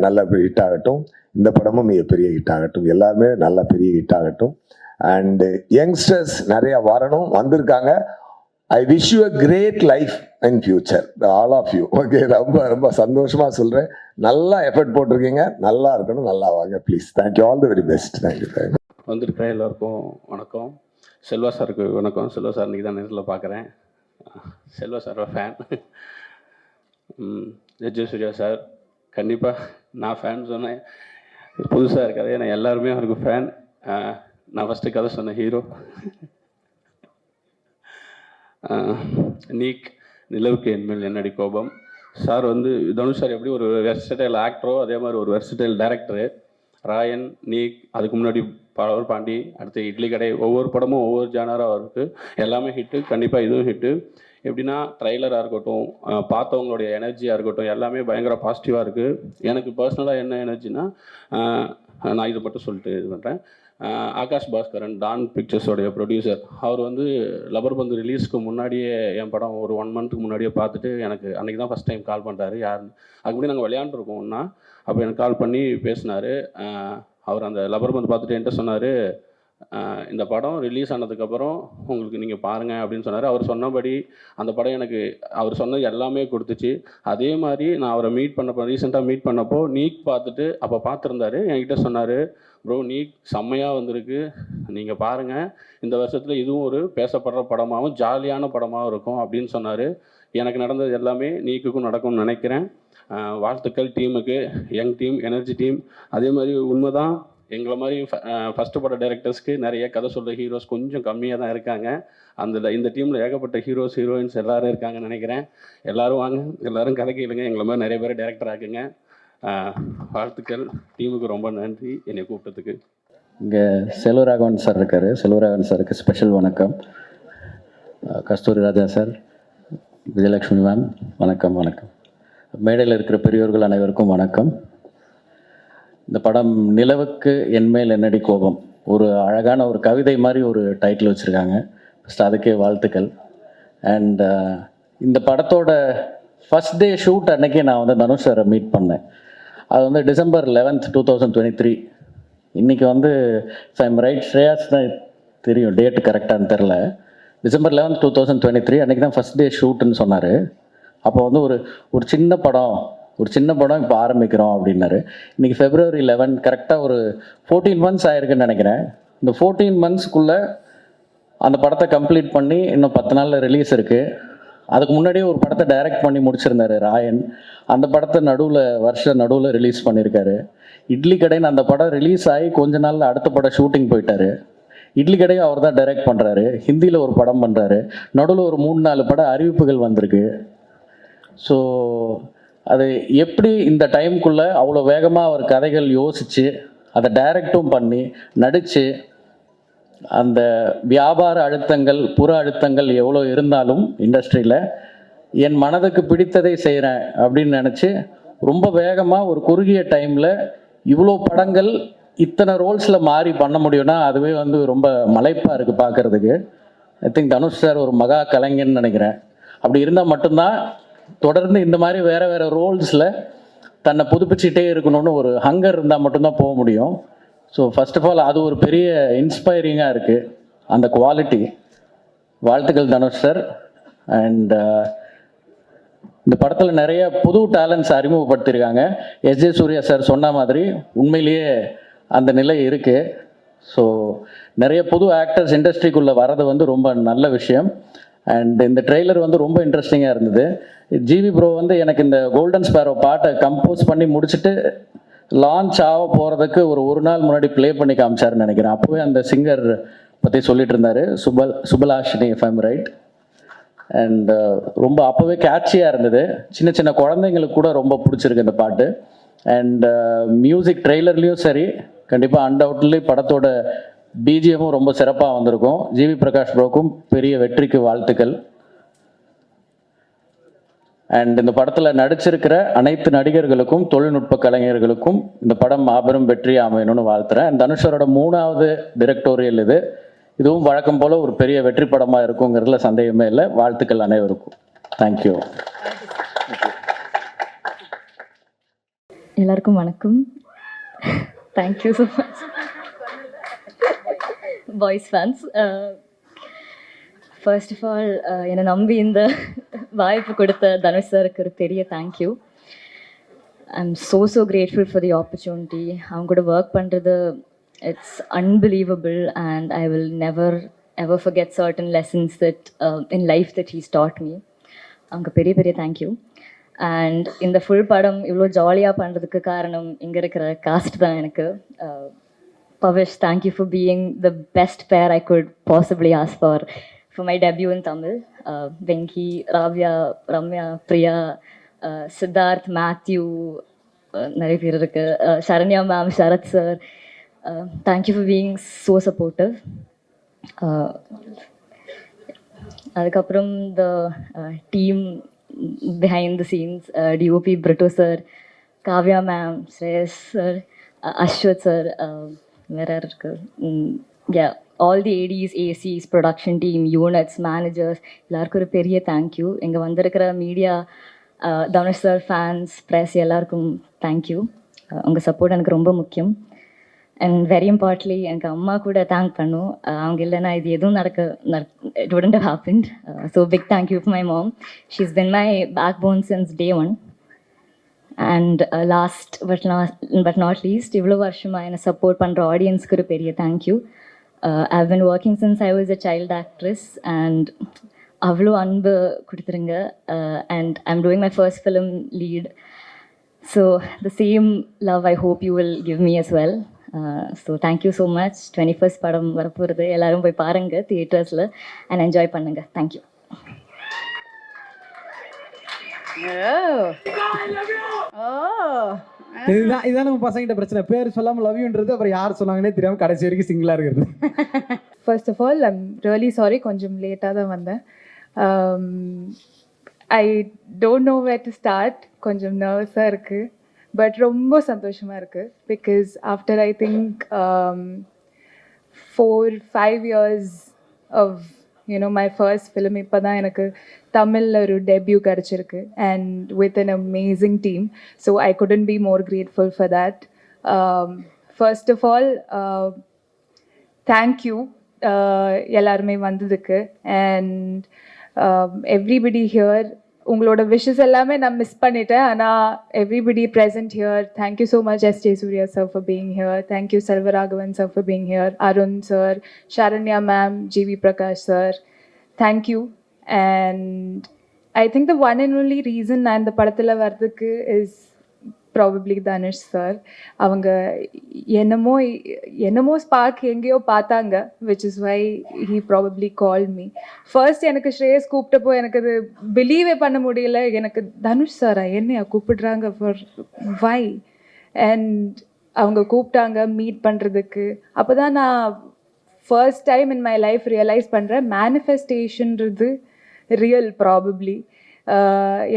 Speaker 2: நல்ல ஹிட் ஆகட்டும். இந்த படமும் மிகப்பெரிய ஹிட் ஆகட்டும். எல்லாருமே நல்ல பெரிய ஹிட் ஆகட்டும். அண்டு யங்ஸ்டர்ஸ் நிறையா வரணும், வந்திருக்காங்க. I wish you a great life in future, all of you. Okay, ரொம்ப சந்தோஷமாக சொல்கிறேன். நல்லா எஃபர்ட் போட்டிருக்கீங்க, நல்லா இருக்கணும், நல்லா வாங்க please. Thank you, all the very best. Thank you.
Speaker 6: வந்திருக்கிற எல்லாருக்கும் வணக்கம். செல்வா சாருக்கு வணக்கம். செல்வா சார் இன்றைக்கி தான் நேரில் பார்க்குறேன். செல்வா சாரோட ஃபேன். ஜெஜ்ஜு சூர்யா சார் கண்டிப்பாக நான் ஃபேன் சொன்னேன், புதுசாக இருக்காது. ஏன்னா எல்லாருமே அவருக்கு ஃபேன். நான் ஃபஸ்ட்டு கதை சொன்ன ஹீரோ நீக், நிலவுக்கு என்மேல் என்னடி கோபம். சார் வந்து தனுஷ் சார் எப்படி ஒரு வெர்சடைல் ஆக்டரோ அதே மாதிரி ஒரு வெர்சடைல் டைரக்டரு. ராயன், நீக், அதுக்கு முன்னாடி பவர் பாண்டி, அடுத்து இட்லி கடை, ஒவ்வொரு படமும் ஒவ்வொரு ஜானராக இருக்குது. எல்லாமே ஹிட்டு. கண்டிப்பாக இதுவும் ஹிட்டு. எப்படின்னா ட்ரைலராக இருக்கட்டும், பார்த்தவங்களுடைய எனர்ஜியாக இருக்கட்டும், எல்லாமே பயங்கர பாசிட்டிவாக இருக்குது. எனக்கு பர்சனலாக என்ன எனர்ஜினா, நான் இதை மட்டும் சொல்லிட்டு இது பண்ணுறேன். ஆகாஷ் பாஸ்கரன், டான் பிக்சர்ஸோடைய ப்ரொடியூசர், அவர் வந்து லப்பர் பந்து ரிலீஸ்க்கு முன்னாடியே என் படம் ஒரு 1 மந்த்துக்கு முன்னாடியே பார்த்துட்டு எனக்கு அன்றைக்கி தான் ஃபஸ்ட் டைம் கால் பண்ணுறாரு. யாருன்னு அதுக்கு முன்னாடி நாங்கள் விளையாண்டுருக்கோம் ஒன்றா. அப்போ எனக்கு கால் பண்ணி பேசினார். அவர் அந்த லப்பர் பந்து பார்த்துட்டு என்கிட்ட சொன்னார், இந்த படம் ரிலீஸ் ஆனதுக்கப்புறம் உங்களுக்கு நீங்கள் பாருங்கள் அப்படின்னு சொன்னார். அவர் சொன்னபடி அந்த படம் எனக்கு அவர் சொன்னது எல்லாமே கொடுத்துச்சு. அதே மாதிரி நான் அவரை ரீசெண்டாக மீட் பண்ணப்போ நீக் பார்த்துட்டு அப்போ பார்த்துருந்தாரு. என்கிட்ட சொன்னார், ப்ரோ நீக் செம்மையாக வந்திருக்கு, நீங்கள் பாருங்கள், இந்த வருஷத்தில் இதுவும் ஒரு பேசப்படுற படமாகவும் ஜாலியான படமாகவும் இருக்கும் அப்படின்னு சொன்னார். எனக்கு நடந்தது எல்லாமே நீக்குக்கும் நடக்கும்னு நினைக்கிறேன். வாழ்த்துக்கள் டீமுக்கு, யங் டீம், எனர்ஜி டீம். அதே மாதிரி உண்மைதான், எங்களை மாதிரி ஃபஸ்ட்டு பட டைரக்டர்ஸ்க்கு நிறைய கதை சொல்கிற ஹீரோஸ் கொஞ்சம் கம்மியாக தான் இருக்காங்க. இந்த டீமில் ஏகப்பட்ட ஹீரோயின்ஸ் எல்லோரும் இருக்காங்கன்னு நினைக்கிறேன். எல்லோரும் வாங்க, எல்லோரும் கதை கேளுங்க, எங்களை மாதிரி நிறைய பேர் டைரக்டர் ஆக்குங்க. வாழ்த்துக்கள் டீமுக்கு, ரொம்ப நன்றி என்னை கூப்பிட்டதுக்கு.
Speaker 7: இங்கே செல்வராகவன் சார் இருக்கார். செல்வராகவன் சாருக்கு ஸ்பெஷல் வணக்கம். கஸ்தூரி ராஜா சார், விஜயலட்சுமி மேம் வணக்கம். மேடையில் இருக்கிற பெரியோர்கள் அனைவருக்கும் வணக்கம். இந்த படம் நிலவுக்கு என்மேல் என்னடி கோபம் ஒரு அழகான ஒரு கவிதை மாதிரி ஒரு டைட்டில் வச்சுருக்காங்க. ஃபஸ்ட் அதுக்கே வாழ்த்துக்கள். அண்ட் இந்த படத்தோட ஃபஸ்ட் டே ஷூட் அன்னைக்கே நான் வந்து தனுஷ் சாரை மீட் பண்ணேன். அது வந்து December 11th, 2023. இன்றைக்கி வந்து இஃப் ஐம் ரைட், ஸ்ரேயாஸ் தான் தெரியும் டேட்டு கரெக்டானு தெரில. December 11th, 2023 அன்றைக்கி தான் ஃபஸ்ட் டே ஷூட்டுன்னு சொன்னார். அப்போ வந்து ஒரு சின்ன படம் இப்போ ஆரம்பிக்கிறோம் அப்படின்னாரு. இன்றைக்கி February 11 கரெக்டாக ஒரு 14 months ஆயிருக்குன்னு நினைக்கிறேன். இந்த 14 monthsக்குள்ளே அந்த படத்தை கம்ப்ளீட் பண்ணி இன்னும் 10 நாளில் ரிலீஸ் இருக்குது. அதுக்கு முன்னாடியே ஒரு படத்தை டைரக்ட் பண்ணி முடிச்சிருந்தாரு ராயன். அந்த படத்தை நடுவில் ரிலீஸ் பண்ணியிருக்காரு. இட்லி கடைன்னு அந்த படம் ரிலீஸ் ஆகி கொஞ்ச நாளில் அடுத்த படம் ஷூட்டிங் போயிட்டாரு. இட்லி கடையும் அவர் தான் டைரக்ட் பண்ணுறாரு. ஹிந்தியில் ஒரு படம் பண்ணுறாரு. நடுவில் ஒரு 3-4 படம் அறிவிப்புகள் வந்திருக்கு. ஸோ அது எப்படி இந்த டைமுக்குள்ளே அவ்வளோ வேகமாக அவர் கதைகள் யோசித்து அதை டைரக்டும் பண்ணி நடித்து, அந்த வியாபார அழுத்தங்கள் புற அழுத்தங்கள் எவ்வளோ இருந்தாலும் இண்டஸ்ட்ரியில் என் மனதுக்கு பிடித்ததை செய்கிறேன் அப்படின்னு நினச்சி ரொம்ப வேகமாக ஒரு குறுகிய டைமில் இவ்வளோ படங்கள் இத்தனை ரோல்ஸில் மாறி பண்ண முடியும்னா அதுவே வந்து ரொம்ப மலைப்பாக இருக்குது பார்க்குறதுக்கு. ஐ திங்க் தனுஷ் சார் ஒரு மகா கலைஞன்னு நினைக்கிறேன். அப்படி இருந்தால் மட்டும்தான் தொடர்ந்து இந்த மாதிரி வேறு ரோல்ஸில் தன்னை புதுப்பிச்சுட்டே இருக்கணும்னு ஒரு ஹங்கர் இருந்தால் மட்டும்தான் போக முடியும். ஸோ ஃபர்ஸ்ட் ஆஃப் ஆல் அது ஒரு பெரிய இன்ஸ்பைரிங்காக இருக்குது, அந்த குவாலிட்டி. வாழ்த்துக்கள் தனுஷ் சார். அண்ட் இந்த படத்தில் நிறைய புது டேலண்ட்ஸ் அறிமுகப்படுத்தியிருக்காங்க. எஸ்ஜே சூர்யா சார் சொன்ன மாதிரி உண்மையிலேயே அந்த நிலை இருக்குது. ஸோ நிறைய புது ஆக்டர்ஸ் இண்டஸ்ட்ரிக்குள்ளே வர்றது வந்து ரொம்ப நல்ல விஷயம். அண்ட் இந்த ட்ரெய்லர் வந்து ரொம்ப இன்ட்ரெஸ்டிங்காக இருந்தது. ஜிவி ப்ரோ வந்து எனக்கு இந்த கோல்டன் ஸ்பேரோ பாட்டை கம்போஸ் பண்ணி முடிச்சுட்டு லான்ச் ஆக போகிறதுக்கு ஒரு நாள் முன்னாடி ப்ளே பண்ணி காமிச்சாருன்னு நினைக்கிறேன். அப்போவே அந்த சிங்கர் பற்றி சொல்லிட்டு இருந்தார், Subhalashini if I'm right. And ரொம்ப அப்போவே கேட்சியாக இருந்தது. சின்ன குழந்தைங்களுக்கு கூட ரொம்ப பிடிச்சிருக்கு இந்த பாட்டு. அண்ட் மியூசிக் ட்ரெய்லர்லேயும் சரி, கண்டிப்பாக அன்டவுட்லி படத்தோட பிஜிஎம்மும் ரொம்ப சிறப்பாக வந்திருக்கும். ஜிவி பிரகாஷ் ப்ரோக்கும் பெரிய வெற்றிக்கு வாழ்த்துக்கள். அண்ட் இந்த படத்தில் நடிச்சிருக்கிற அனைத்து நடிகர்களுக்கும் தொழில்நுட்ப கலைஞர்களுக்கும் இந்த படம் மாபெரும் வெற்றி அமையணும்னு வாழ்த்துறேன். அண்ட் தனுஷரோட 3வது டிரெக்டோரியல் இதுவும் வழக்கம் போல் ஒரு பெரிய வெற்றி படமாக இருக்குங்கிறதுல சந்தேகமே இல்லை. வாழ்த்துக்கள் அனைவருக்கும். தேங்க்யூ.
Speaker 8: எல்லாருக்கும் வணக்கம். Thank you so much boys fans. First of all என்னை நம்பி இந்த வாய்ப்பு கொடுத்த தனுஷ் சாருக்கு ஒரு பெரிய thank you. I am so grateful for the opportunity. அவங்க கூட ஒர்க் பண்ணுறது it's unbelievable and I will never ever forget certain lessons that in life that he's taught me. அவங்க பெரிய தேங்க்யூ. அண்ட் இந்த ஃபுல் படம் இவ்வளோ ஜாலியாக பண்ணுறதுக்கு காரணம் இங்கே இருக்கிற காஸ்ட் தான் எனக்கு. Pavish, thank you for being the best pair I could possibly ask for my debut in Tamil. Venki, Ravya, Ramya, Priya, Siddharth, Matthew, நிறைய பேர் இருக்கு, Sharanya ma'am, Sharath sir, thank you for being so supportive. அதுக்கப்புறம் the team behind the scenes, DOP Brito sir, Kavya ma'am, Shreyas sir, Ashwath sir, where are yeah, all the ADs, ACs, production team, units, managers, எல்லாருக்கும் ஒரு பெரிய thank you. இங்கே வந்திருக்கிற media, Dhanush sir fans, press எல்லாருக்கும் thank you. உங்கள் support எனக்கு ரொம்ப முக்கியம். அண்ட் வெரி இம்பார்ட்லி எனக்கு அம்மா கூட தேங்க் பண்ணும். அவங்க இல்லைன்னா இது எதுவும் it wouldn't have happened. So big thank you for my mom. She's been my backbone since day one. And last but not least, இவ்வளோ வருஷமாக என்னை சப்போர்ட் பண்ணுற ஆடியன்ஸ்க்கு ஒரு பெரிய thank you. I've been working since I was a child actress and அவ்வளோ அன்பு கொடுத்துருங்க. And I'm doing my first film lead. So the same love I hope you will give me as well. So thank you so much. 21st படம் வரப்போகிறது, எல்லோரும் போய் பாருங்கள் தியேட்டர்ஸில் and enjoy பண்ணுங்கள். Thank you.
Speaker 3: இதுதான் நம்ம பசங்கிட்ட பிரச்சனை. பேர் சொல்லாமல் லவ் யூன்றது, அப்புறம் யார் சொன்னாங்கன்னே தெரியாமல் கடைசி வரைக்கும் சிங்கிளாக இருக்கிறது.
Speaker 9: First of all I'm really sorry, கொஞ்சம் லேட்டாக தான் வந்தேன். I don't know where to start. கொஞ்சம் நர்வஸாக இருக்குது, பட் ரொம்ப சந்தோஷமாக இருக்குது. Because after I think 4-5 years of my first film. இப்போ தான் எனக்கு தமிழில் ஒரு டெபியூ கிடச்சிருக்கு and with an amazing team. So I couldn't be more grateful for that. First of all, thank you எல்லாருமே வந்ததுக்கு and everybody here. உங்களோட wishes எல்லாமே நான் மிஸ் பண்ணிட்டேன். ஆனால் everybody present here, thank you so much S J Surya sir for being here, thank you Selvaraghavan sir for being here, Arun sir, Saranya ma'am, GV Prakash sir, thank you. And I think the one and only reason நான் இந்த படத்தில் வர்றதுக்கு is probably Dhanush sir. அவங்க என்னமோ spark எங்கேயோ பார்த்தாங்க, which is why he probably call me. First எனக்கு ஸ்ரேயஸ் கூப்பிட்டப்போ எனக்கு அது பிலீவே பண்ண முடியல. எனக்கு தனுஷ் சாரா என்னையா கூப்பிடுறாங்க ஃபார் வை? அண்ட் அவங்க கூப்பிட்டாங்க மீட் பண்ணுறதுக்கு. அப்போ தான் நான் first time in my life realise பண்ணுறேன் மேனிஃபெஸ்டேஷன்றது ரியல் ப்ராபப்ளி.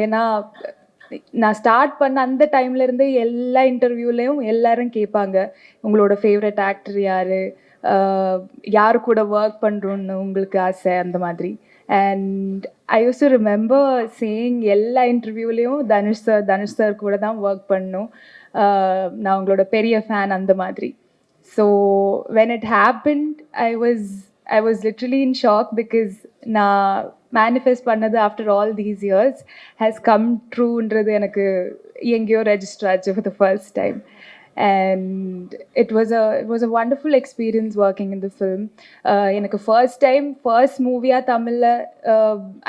Speaker 9: ஏன்னா நான் ஸ்டார்ட் பண்ண அந்த டைம்லேருந்து எல்லா இன்டர்வியூலேயும் எல்லாரும் கேட்பாங்க, உங்களோட ஃபேவரட் ஆக்டர் யார் கூட ஒர்க் பண்ணுறோன்னு உங்களுக்கு ஆசை, அந்த மாதிரி. And I use to remember saying எல்லா இன்டர்வியூலேயும் தனுஷ் சார் கூட தான் ஒர்க் பண்ணணும், நான் உங்களோட பெரிய ஃபேன், அந்த மாதிரி. So when it happened I was literally in shock because நான் manifest பண்ணது after all these years has come trueன்றது எனக்கு எங்கேயோ ரெஜிஸ்டர் ஆச்சு for the first time. And it was a wonderful experience working in the film. எனக்கு first movie தமிழில்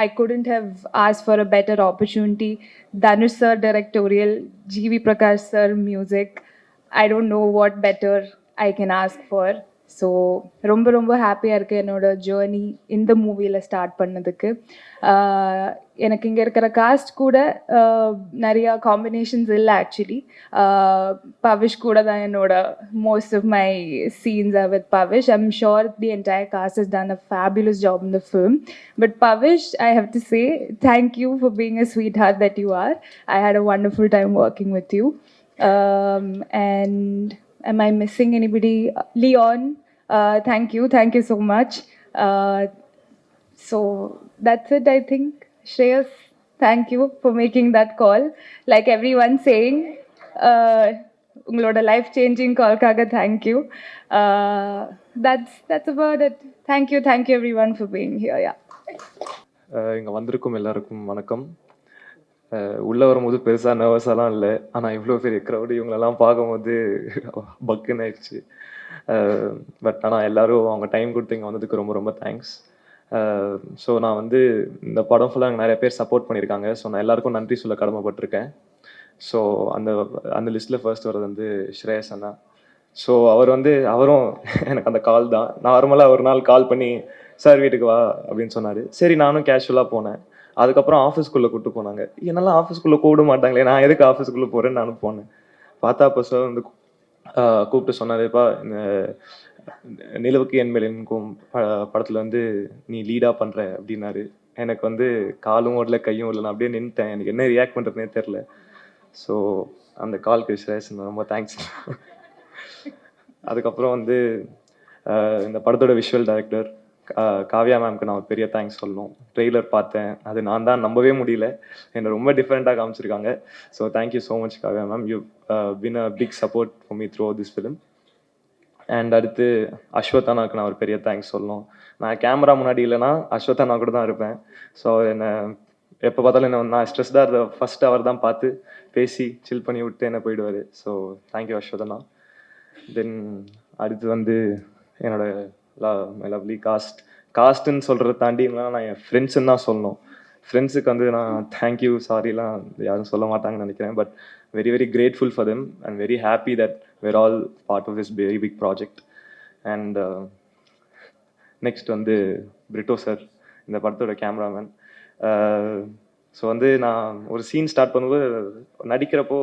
Speaker 9: I couldn't have asked for a better opportunity. Dhanush sir directorial, GV Prakash sir music. I don't know what better I can ask for. So ரொம்ப ரொம்ப ஹாப்பியாக இருக்குது என்னோட journey இந்த மூவியில் start பண்ணதுக்கு. எனக்கு இங்கே இருக்கிற காஸ்ட் கூட நிறையா காம்பினேஷன்ஸ் இல்லை ஆக்சுவலி. பவிஷ் கூட தான் என்னோட most of my scenes are with Pavish. I'm sure the entire cast is done a fabulous job in the film. But Pavish, I have to say thank you for being a sweet heart that you are. I had a wonderful time working with you. And am I missing anybody? Leon, thank you so much. So that's it, I think. Shreyas, thank you for making that call. Like everyone saying, உங்களோட life changing கால்க்காக thank you. That's about it. Thank you everyone for being here. Yeah.
Speaker 10: இங்கே வந்திருக்கும் எல்லாருக்கும் வணக்கம். உள்ளே வரும்போது பெருசாக நர்வஸாலாம் இல்லை, ஆனால் இவ்வளோ பெரிய க்ரௌடு இவங்களெல்லாம் பார்க்கும்போது பக்குன்னு ஆயிடுச்சு. பட் ஆனால் எல்லோரும் அவங்க டைம் கொடுத்து இங்கே வந்ததுக்கு ரொம்ப ரொம்ப தேங்க்ஸ். ஸோ நான் வந்து இந்த படம் ஃபுல்லாக நிறைய பேர் சப்போர்ட் பண்ணியிருக்காங்க. ஸோ நான் எல்லாருக்கும் நன்றி சொல்ல கடமைப்பட்டிருக்கேன். ஸோ அந்த லிஸ்ட்டில் ஃபர்ஸ்ட் வர்றது வந்து ஸ்ரேயஸ் அண்ணா. ஸோ அவரும் எனக்கு அந்த கால் தான். நார்மலாக ஒரு நாள் கால் பண்ணி சார் வீட்டுக்கு வா அப்படின்னு சொன்னார். சரி, நானும் கேஷுவலாக போனேன். அதுக்கப்புறம் ஆஃபீஸ்க்குள்ளே கூப்பிட்டு போனாங்க. என்னெல்லாம் ஆஃபீஸ்க்குள்ளே கூப்பிட மாட்டாங்களே, நான் எதுக்கு ஆஃபீஸ்க்குள்ளே போகிறேன்னு நானும் போனேன். பார்த்தா அப்போ சார் வந்து கூப்பிட்டு சொன்னாருப்பா, இந்த நிலவுக்கு என் மேல் எனக்கும் படத்தில் வந்து நீ லீடாக பண்ணுற அப்படின்னாரு. எனக்கு வந்து காலும் ஓடல கையும் ஓடல, நான் அப்படியே நின்றுட்டேன். எனக்கு என்ன ரியாக்ட் பண்ணுறதுனே தெரில. ஸோ அந்த கால்க்கு ஸ்ரேயஸ் ரொம்ப தேங்க்ஸ். அதுக்கப்புறம் வந்து இந்த படத்தோட விஷுவல் டைரக்டர் காவ்யா மேம்க்கு நான் ஒரு பெரிய தேங்க்ஸ் சொல்லணும். ட்ரெய்லர் பார்த்தேன், அது நான் தான் நம்பவே முடியல, என்னை ரொம்ப டிஃப்ரெண்ட்டாக காமிச்சிருக்காங்க. So thank you so much Kavya ma'am, you been a big support for me through this film. And அடுத்து அஸ்வத்தானாவுக்கு நான் ஒரு பெரிய தேங்க்ஸ் சொல்லணும். நான் கேமரா முன்னாடி இல்லைன்னா அஸ்வத்தானா கூட தான் இருப்பேன். ஸோ என்னை எப்போ பார்த்தாலும் நான் ஸ்ட்ரெஸ்டாக ஃபர்ஸ்ட் அவர் தான் பார்த்து பேசி சில் பண்ணி விட்டு என்ன போயிடுவார். So thank you அஸ்வத்தானா. தென் அடுத்து வந்து என்னோட மை லவ்லி காஸ்ட்டுன்னு சொல்கிறத தாண்டி நான் என் ஃப்ரெண்ட்ஸுன்னு தான் சொல்லணும். ஃப்ரெண்ட்ஸுக்கு வந்து நான் தேங்க்யூ சாரிலாம் யாரும் சொல்ல மாட்டாங்கன்னு நினைக்கிறேன். But very very grateful for them and very happy that we're all part of this very big project. And next வந்து பிரிட்டோ சார், இந்த படத்தோட கேமராமேன். ஸோ வந்து நான் ஒரு சீன் ஸ்டார்ட் பண்ணும்போது நடிக்கிறப்போ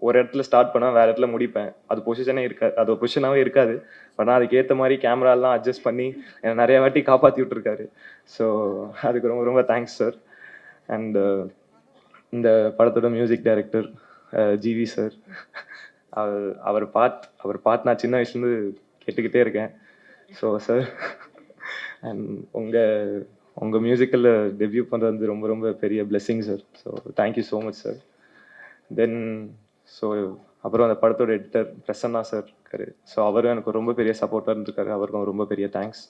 Speaker 10: ஒரு இடத்துல ஸ்டார்ட் பண்ணால் வேறு இடத்துல முடிப்பேன். அது பொசிஷனே இருக்காது, அது பொசிஷனாகவே இருக்காது. பட் நான் அதுக்கேற்ற மாதிரி கேமராலாம் அட்ஜஸ்ட் பண்ணி என்னை நிறைய வாட்டி காப்பாற்றி விட்ருக்காரு. ஸோ அதுக்கு ரொம்ப ரொம்ப தேங்க்ஸ் சார். அண்ட் இந்த படத்தோட மியூசிக் டைரக்டர் ஜிவி சார், அவர் பாட் நான் சின்ன வயசுலேருந்து கேட்டுக்கிட்டே இருக்கேன். ஸோ சார் அண்ட் உங்கள் மியூசிக்கலில் டெபியூ பண்ணுறது வந்து ரொம்ப ரொம்ப பெரிய blessing sir. So thank you so much sir. தென் ஸோ அப்புறம் அந்த படத்தோட எடிட்டர் பிரசன்னா சார் இருக்காரு. ஸோ அவரும் எனக்கு ரொம்ப பெரிய சப்போர்ட்டாக இருந்திருக்காரு. அவருக்கும் ரொம்ப பெரிய தேங்க்ஸ்.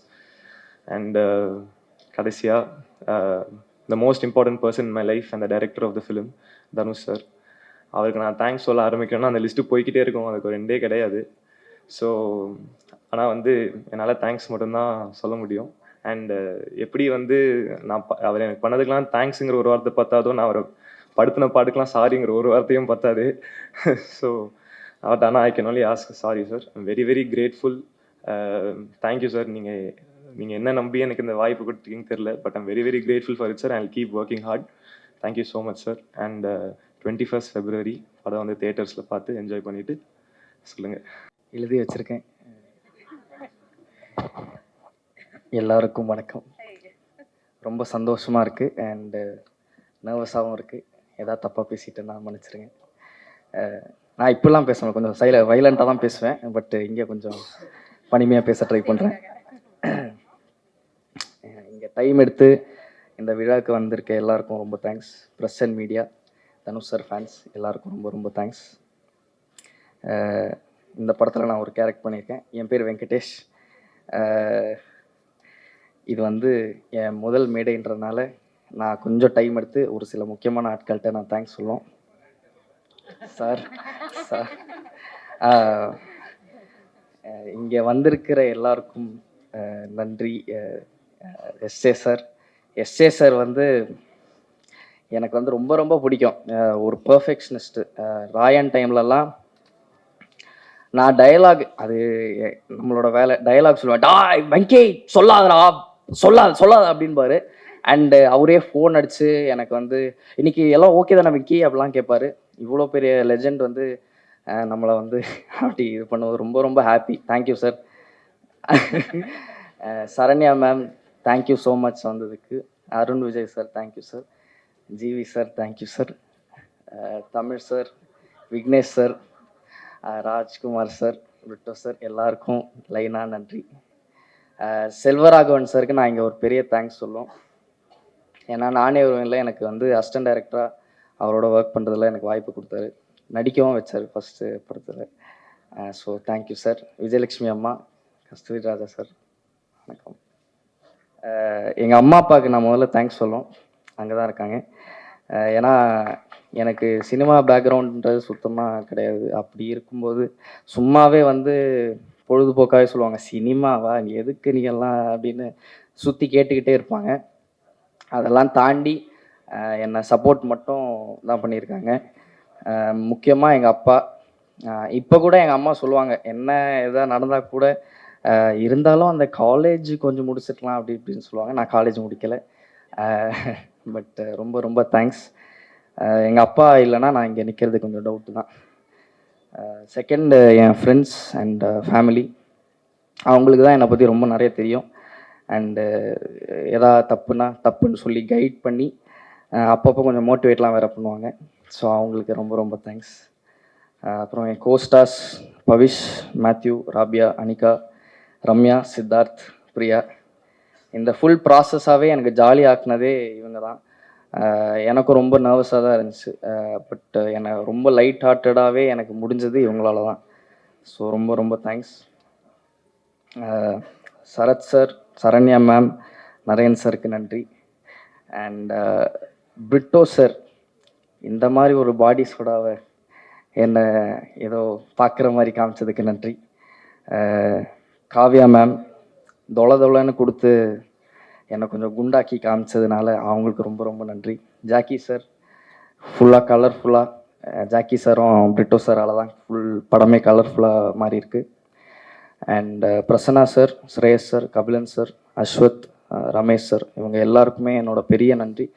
Speaker 10: அண்ட் கடைசியாக the most important person in my life and the director of the film Dhanush sir. அவருக்கு நான் தேங்க்ஸ் சொல்ல ஆரம்பிக்கணும்னா அந்த லிஸ்ட்டு போய்கிட்டே இருக்கும். அதுக்கு ஒரு எண்டே கிடையாது. ஸோ ஆனால் வந்து என்னால் தேங்க்ஸ் மட்டும்தான் சொல்ல முடியும். அண்டு எப்படி வந்து நான் அவர் எனக்கு பண்ணதுக்கெலாம் தேங்க்ஸுங்கிற ஒரு வார்த்தை பத்தாதோ, நான் அவரை படுத்தின பாட்டுக்கெலாம் சாரிங்கிற ஒரு வார்த்தையும் பத்தாது. ஸோ அவர்கிட்ட ஆனால் I can only ask sorry sir. I'm very very grateful. Thank you sir. நீங்கள் என்ன நம்பி எனக்கு இந்த வாய்ப்பு கொடுத்தீங்கன்னு தெரில. But I'm very very grateful for it sir. I will keep working hard. Thank you so much sir. And 21st February படம் வந்து தியேட்டர்ஸில் பார்த்து என்ஜாய் பண்ணிவிட்டு சொல்லுங்கள்.
Speaker 11: எழுதி வச்சுருக்கேன். எல்லாருக்கும் வணக்கம். ரொம்ப சந்தோஷமாக இருக்குது அண்டு நர்வஸாகவும் இருக்குது. ஏதாவது தப்பாக பேசிட்டேன்னா மன்னிச்சிருங்க. நான் இப்படிலாம் பேசுவேன், கொஞ்சம் வைலண்ட்டாக தான் பேசுவேன். பட் இங்கே கொஞ்சம் பனிமையாக பேச ட்ரை பண்ணுறேன். இங்கே டைம் எடுத்து இந்த விழாவுக்கு வந்திருக்க எல்லாருக்கும் ரொம்ப thanks. Press and media, Dhanush sir fans எல்லாருக்கும் ரொம்ப ரொம்ப தேங்க்ஸ். இந்த படத்தில் நான் ஒரு கேரக்டர் பண்ணியிருக்கேன். என் பேர் வெங்கடேஷ். இது வந்து என் முதல் மேடைன்றதுனால நான் கொஞ்சம் டைம் எடுத்து ஒரு சில முக்கியமான ஆட்கள்கிட்ட நான் தேங்க்ஸ் சொல்லுவோம். சார் இங்கே வந்திருக்கிற எல்லாருக்கும் நன்றி. எஸ்ஏ சார் வந்து எனக்கு வந்து ரொம்ப ரொம்ப பிடிக்கும். ஒரு பர்ஃபெக்ஷனிஸ்ட்டு. ராயன் டைம்லலாம் நான் டயலாக், அது நம்மளோட வேலை, டயலாக் சொல்லுவேன். வெங்கி சொல்லாதடா, சொல்லாத அப்படின்பாரு. அண்டு அவரே ஃபோன் அடித்து எனக்கு வந்து இன்னைக்கு எல்லாம் ஓகே தானே வெங்கி அப்படிலாம் கேட்பாரு. இவ்வளோ பெரிய லெஜெண்ட் வந்து நம்மளை வந்து அப்படி இது பண்ணுவது ரொம்ப ரொம்ப happy. Thank you sir. Saranya ma'am thank you so much வந்ததுக்கு. Arun Vijay sir thank you sir. GV sir thank you sir. Tamil sir, Vignesh sir, Rajkumar sir, Britto sir எல்லாருக்கும் லைனாக நன்றி. செல்வராகவன் சாருக்கு நான் இங்கே ஒரு பெரிய தேங்க்ஸ் சொல்லுவோம். ஏன்னா நானே ஒருவனில் எனக்கு வந்து அசிஸ்டன்ட் டைரக்டராக அவரோட ஒர்க் பண்ணுறதுல எனக்கு வாய்ப்பு கொடுத்தாரு. நடிக்கவும் வச்சார் ஃபஸ்ட்டு படத்தில். So thank you sir. விஜயலட்சுமி அம்மா, கஸ்தூரி ராஜா சார் வணக்கம். எங்கள் அம்மா அப்பாவுக்கு நான் முதல்ல தேங்க்ஸ் சொல்லுவோம். அங்கே தான் இருக்காங்க. ஏன்னா எனக்கு சினிமா பேக்ரவுண்டுன்றது சுத்தமாக கிடையாது. அப்படி இருக்கும்போது சும்மாவே வந்து பொழுதுபோக்காகவே சொல்லுவாங்க, சினிமாவா நீ எதுக்கு நீ எல்லாம் அப்படின்னு சுற்றி கேட்டுக்கிட்டே இருப்பாங்க. அதெல்லாம் தாண்டி என்னை சப்போர்ட் மட்டும் தான் பண்ணியிருக்காங்க. முக்கியமாக எங்கள் அப்பா. இப்போ கூட எங்கள் அம்மா சொல்லுவாங்க, என்ன எதாவது நடந்தால் கூட இருந்தாலும் அந்த காலேஜ் கொஞ்சம் முடிச்சிடலாம் அப்படி இப்படின்னு சொல்லுவாங்க. நான் காலேஜ் முடிக்கலை. பட் ரொம்ப ரொம்ப தேங்க்ஸ். எங்கள் அப்பா இல்லைன்னா நான் இங்கே நிற்கிறது கொஞ்சம் டவுட்டு தான். Second N friends and family. அவங்களுக்கு தான் என்னை பற்றி ரொம்ப நிறைய தெரியும். அண்டு எதாவது தப்புன்னு சொல்லி கைட் பண்ணி அப்பப்போ கொஞ்சம் மோட்டிவேட்லாம் வேறு பண்ணுவாங்க. ஸோ அவங்களுக்கு ரொம்ப ரொம்ப தேங்க்ஸ். அப்புறம் என் கோஸ்டார்ஸ் பவிஷ், மேத்யூ, ராபியா, அனிகா, ரம்யா, சித்தார்த், பிரியா. இந்த ஃபுல் ப்ராசஸாகவே எனக்கு ஜாலி ஆக்குனதே இவங்க தான். எனக்கும் ரொம்ப நர்வஸாக தான் இருந்துச்சு. பட் என்னை ரொம்ப லைட் ஹார்ட்டடாகவே எனக்கு முடிஞ்சது இவங்களால தான். ஸோ ரொம்ப ரொம்ப thanks. Sarath sir, Saranya ma'am, Naren சாருக்கு நன்றி. அண்ட் பிரிட்டோ சார், இந்த மாதிரி ஒரு பாடி சோடாவை என்னை ஏதோ பார்க்குற மாதிரி காமிச்சதுக்கு நன்றி. காவ்யா மேம் தொலைன்னு கொடுத்து என்னை கொஞ்சம் குண்டாக்கி காமிச்சதுனால அவங்களுக்கு ரொம்ப ரொம்ப நன்றி. ஜாக்கி சார் ஃபுல்லாக கலர்ஃபுல்லாக, ஜாக்கி சாரும் பிரிட்டோ சாரால் தான் ஃபுல் படமே கலர்ஃபுல்லாக மாறி இருக்குது. And Prasanna sir, Shreyas sir, Kapilan sir, Ashwath, Ramesh sir, இவங்க எல்லாருக்குமே என்னோட பெரிய நன்றி.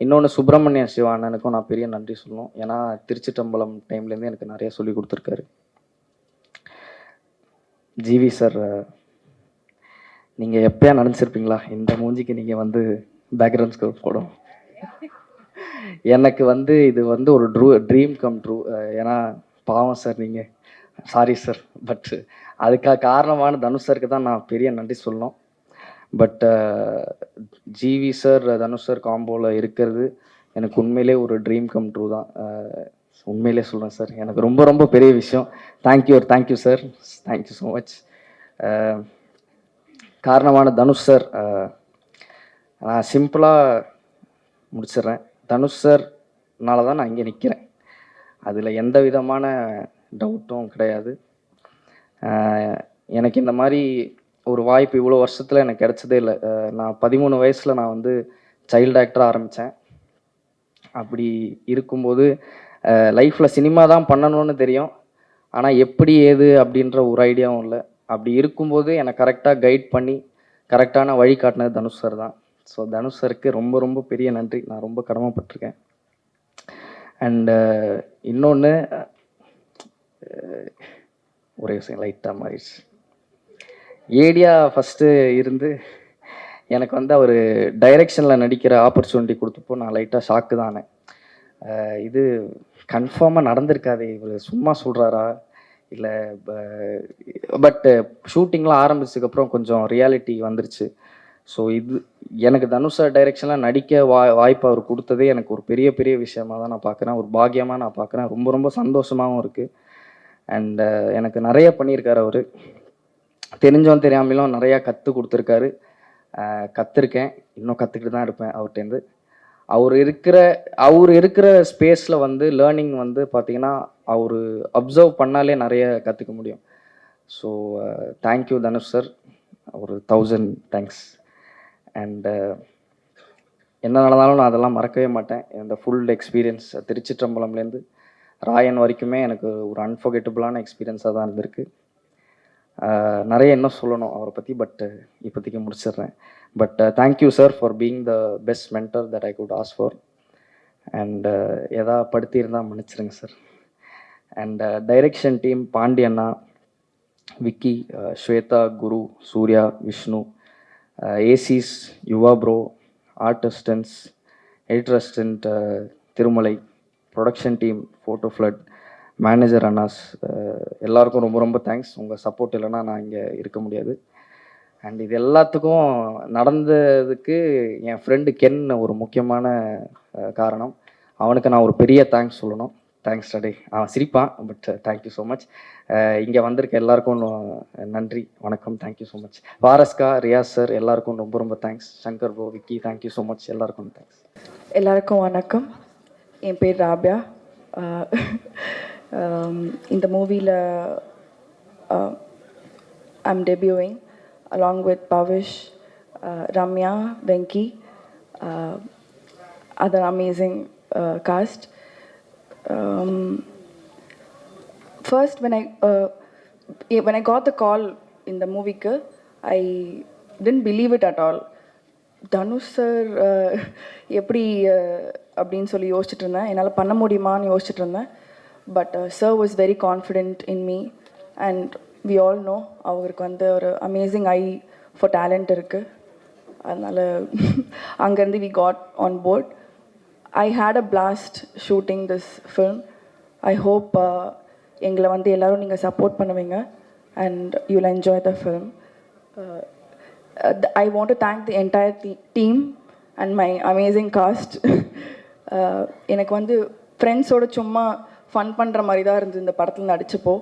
Speaker 11: இன்னொன்று சுப்பிரமணிய சிவா அண்ணனுக்கும் நான் பெரிய நன்றி சொல்லணும். ஏன்னா திருச்சிட்டம்பலம் டைம்லேருந்து எனக்கு நிறைய சொல்லி கொடுத்துருக்காரு. ஜிவி சார், நீங்கள் எப்போயா நினச்சிருப்பீங்களா இந்த மூஞ்சிக்கு நீங்கள் வந்து பேக்ரவுண்ட் ஸ்கோர் போடும்? எனக்கு வந்து இது வந்து ஒரு ட்ரீம் கம் ட்ரூ. ஏன்னா பாவம் சார், நீங்கள் சாரி சார், பட் அதுக்காக காரணமான தனுஷ் சாருக்கு தான் நான் பெரிய நன்றி சொல்லணும். But GV sir Dhanush sir காம்போவில் இருக்கிறது எனக்கு உண்மையிலே ஒரு ட்ரீம் கம் ட்ரூ தான். உண்மையிலே சொல்கிறேன் சார், எனக்கு ரொம்ப ரொம்ப பெரிய விஷயம். Thank you sir, thank you so much. காரணமான தனுஷ் சார், நான் சிம்பிளாக முடிச்சிடுறேன். தனுஷ் சார்னால தான் நான் இங்கே நிற்கிறேன், அதில் எந்த விதமான டவுட்டும் கிடையாது. எனக்கு இந்த மாதிரி ஒரு வாய்ப்பு இவ்வளோ வருஷத்தில் எனக்கு கிடைச்சதே இல்லை. நான் 13 வயசில் நான் வந்து சைல்டு ஆக்டராக ஆரம்பித்தேன். அப்படி இருக்கும்போது லைஃப்பில் சினிமா தான் பண்ணணும்னு தெரியும், ஆனால் எப்படி ஏது அப்படின்ற ஒரு ஐடியாவும் இல்லை. அப்படி இருக்கும்போது என்னை கரெக்டாக கைட் பண்ணி கரெக்டான வழி காட்டினது தனுஷ் சார் தான். ஸோ தனுஷ் சாருக்கு ரொம்ப ரொம்ப பெரிய நன்றி, நான் ரொம்ப கடமைப்பட்டிருக்கேன். அண்டு இன்னொன்று, ஒரே விஷயம் லைட்டாக மாறிடுச்சு. ஏடியா ஃபஸ்ட்டு இருந்து எனக்கு வந்து அவர் டைரெக்ஷனில் நடிக்கிற ஆப்பர்ச்சுனிட்டி கொடுத்தப்போ நான் லைட்டாக ஷாக்கு தானே. இது கன்ஃபார்மாக நடந்திருக்காது, இவர் சும்மா சொல்கிறாரா இல்லை. பட்டு ஷூட்டிங்லாம் ஆரம்பிச்சதுக்கப்புறம் கொஞ்சம் ரியாலிட்டி வந்துருச்சு. ஸோ இது எனக்கு தனுஷ் சார் டைரெக்ஷனில் நடிக்க வாய்ப்பு அவர் கொடுத்ததே எனக்கு ஒரு பெரிய பெரிய விஷயமாக தான் நான் பார்க்குறேன், ஒரு பாக்கியமாக நான் பார்க்குறேன். ரொம்ப ரொம்ப சந்தோஷமாகவும் இருக்குது. அண்டு எனக்கு நிறைய பண்ணியிருக்காரு அவர், தெரிஞ்சோம் தெரியாமலும் நிறையா கற்றுக் கொடுத்துருக்காரு. கற்றுருக்கேன், இன்னும் கற்றுக்கிட்டு தான் இருப்பேன் அவர்கிட்டேருந்து. அவர் இருக்கிற ஸ்பேஸில் வந்து லேர்னிங் வந்து பார்த்திங்கன்னா அவர் அப்சர்வ் பண்ணாலே நிறைய கற்றுக்க முடியும். ஸோ தேங்க்யூ தனுஷ் சார், ஒரு 1000 தேங்க்ஸ். அண்டு என்ன நடந்தாலும் நான் அதெல்லாம் மறக்கவே மாட்டேன். இந்த ஃபுல் எக்ஸ்பீரியன்ஸ் திருச்சிற்றம்பலம்லேருந்து ராயன் வரைக்குமே எனக்கு ஒரு அன்ஃபர்கெட்டபுளான எக்ஸ்பீரியன்ஸாக தான் இருந்திருக்கு. நிறைய இன்னும் சொல்லணும் அவரை பற்றி, பட் இப்போதைக்கு முடிச்சிடுறேன். But thank you sir for being the best mentor that I could ask for. And எதா படுத்தியிருந்தால் மன்னிச்சிருங்க சார். And direction team Pandianna, Vicky, Shweta, Guru, Surya, Vishnu, ஏசிஸ், Yuva bro, art assistants, editor assistant Thirumalai, production team, photo ஃப்ளட், மேனேஜர் அண்ணாஸ், எல்லாருக்கும் ரொம்ப ரொம்ப தேங்க்ஸ். உங்கள் சப்போர்ட் இல்லைன்னா நான் இங்கே இருக்க முடியாது. அண்ட் இது எல்லாத்துக்கும் நடந்ததுக்கு என் ஃப்ரெண்டு கென் ஒரு முக்கியமான காரணம். அவனுக்கு நான் ஒரு பெரிய தேங்க்ஸ் சொல்லணும். தேங்க்ஸ் டே. அவன் சிரிப்பான், பட் தேங்க்யூ ஸோ மச். இங்கே வந்திருக்க எல்லாருக்கும் நன்றி, வணக்கம், தேங்க்யூ ஸோ மச். வாரஸ்கா, ரியாஸ் சார் எல்லாருக்கும் ரொம்ப ரொம்ப thanks. Shankar bro, Vicky, thank you so much, எல்லாருக்கும் தேங்க்ஸ்.
Speaker 12: எல்லாருக்கும் வணக்கம். என் பேர் ராபியா. இந்த மூவியில் I'm debuting along with Pavish, Ramya, Venki, other amazing cast. First, when I got the call in the movie, I didn't believe it at all. Dhanush sir எப்படி அப்படின்னு சொல்லி யோசிச்சுட்டு இருந்தேன், என்னால் பண்ண முடியுமான்னு யோசிச்சுட்டு இருந்தேன். But sir was very confident in me. And we all know அவருக்கு வந்து ஒரு அமேசிங் ஐ ஃபார் டேலண்ட் இருக்குது. அதனால் அங்கேருந்து we got on board. I had a blast shooting this film. I hope எங்களை வந்து எல்லோரும் நீங்கள் சப்போர்ட் பண்ணுவீங்க and you will enjoy the film. I want to thank the entire team and my amazing cast. எனக்கு வந்து ஃப்ரெண்ட்ஸோட சும்மா fun பண்ணுற மாதிரி தான் இருந்தது இந்த படத்தில் நடிச்சப்போ.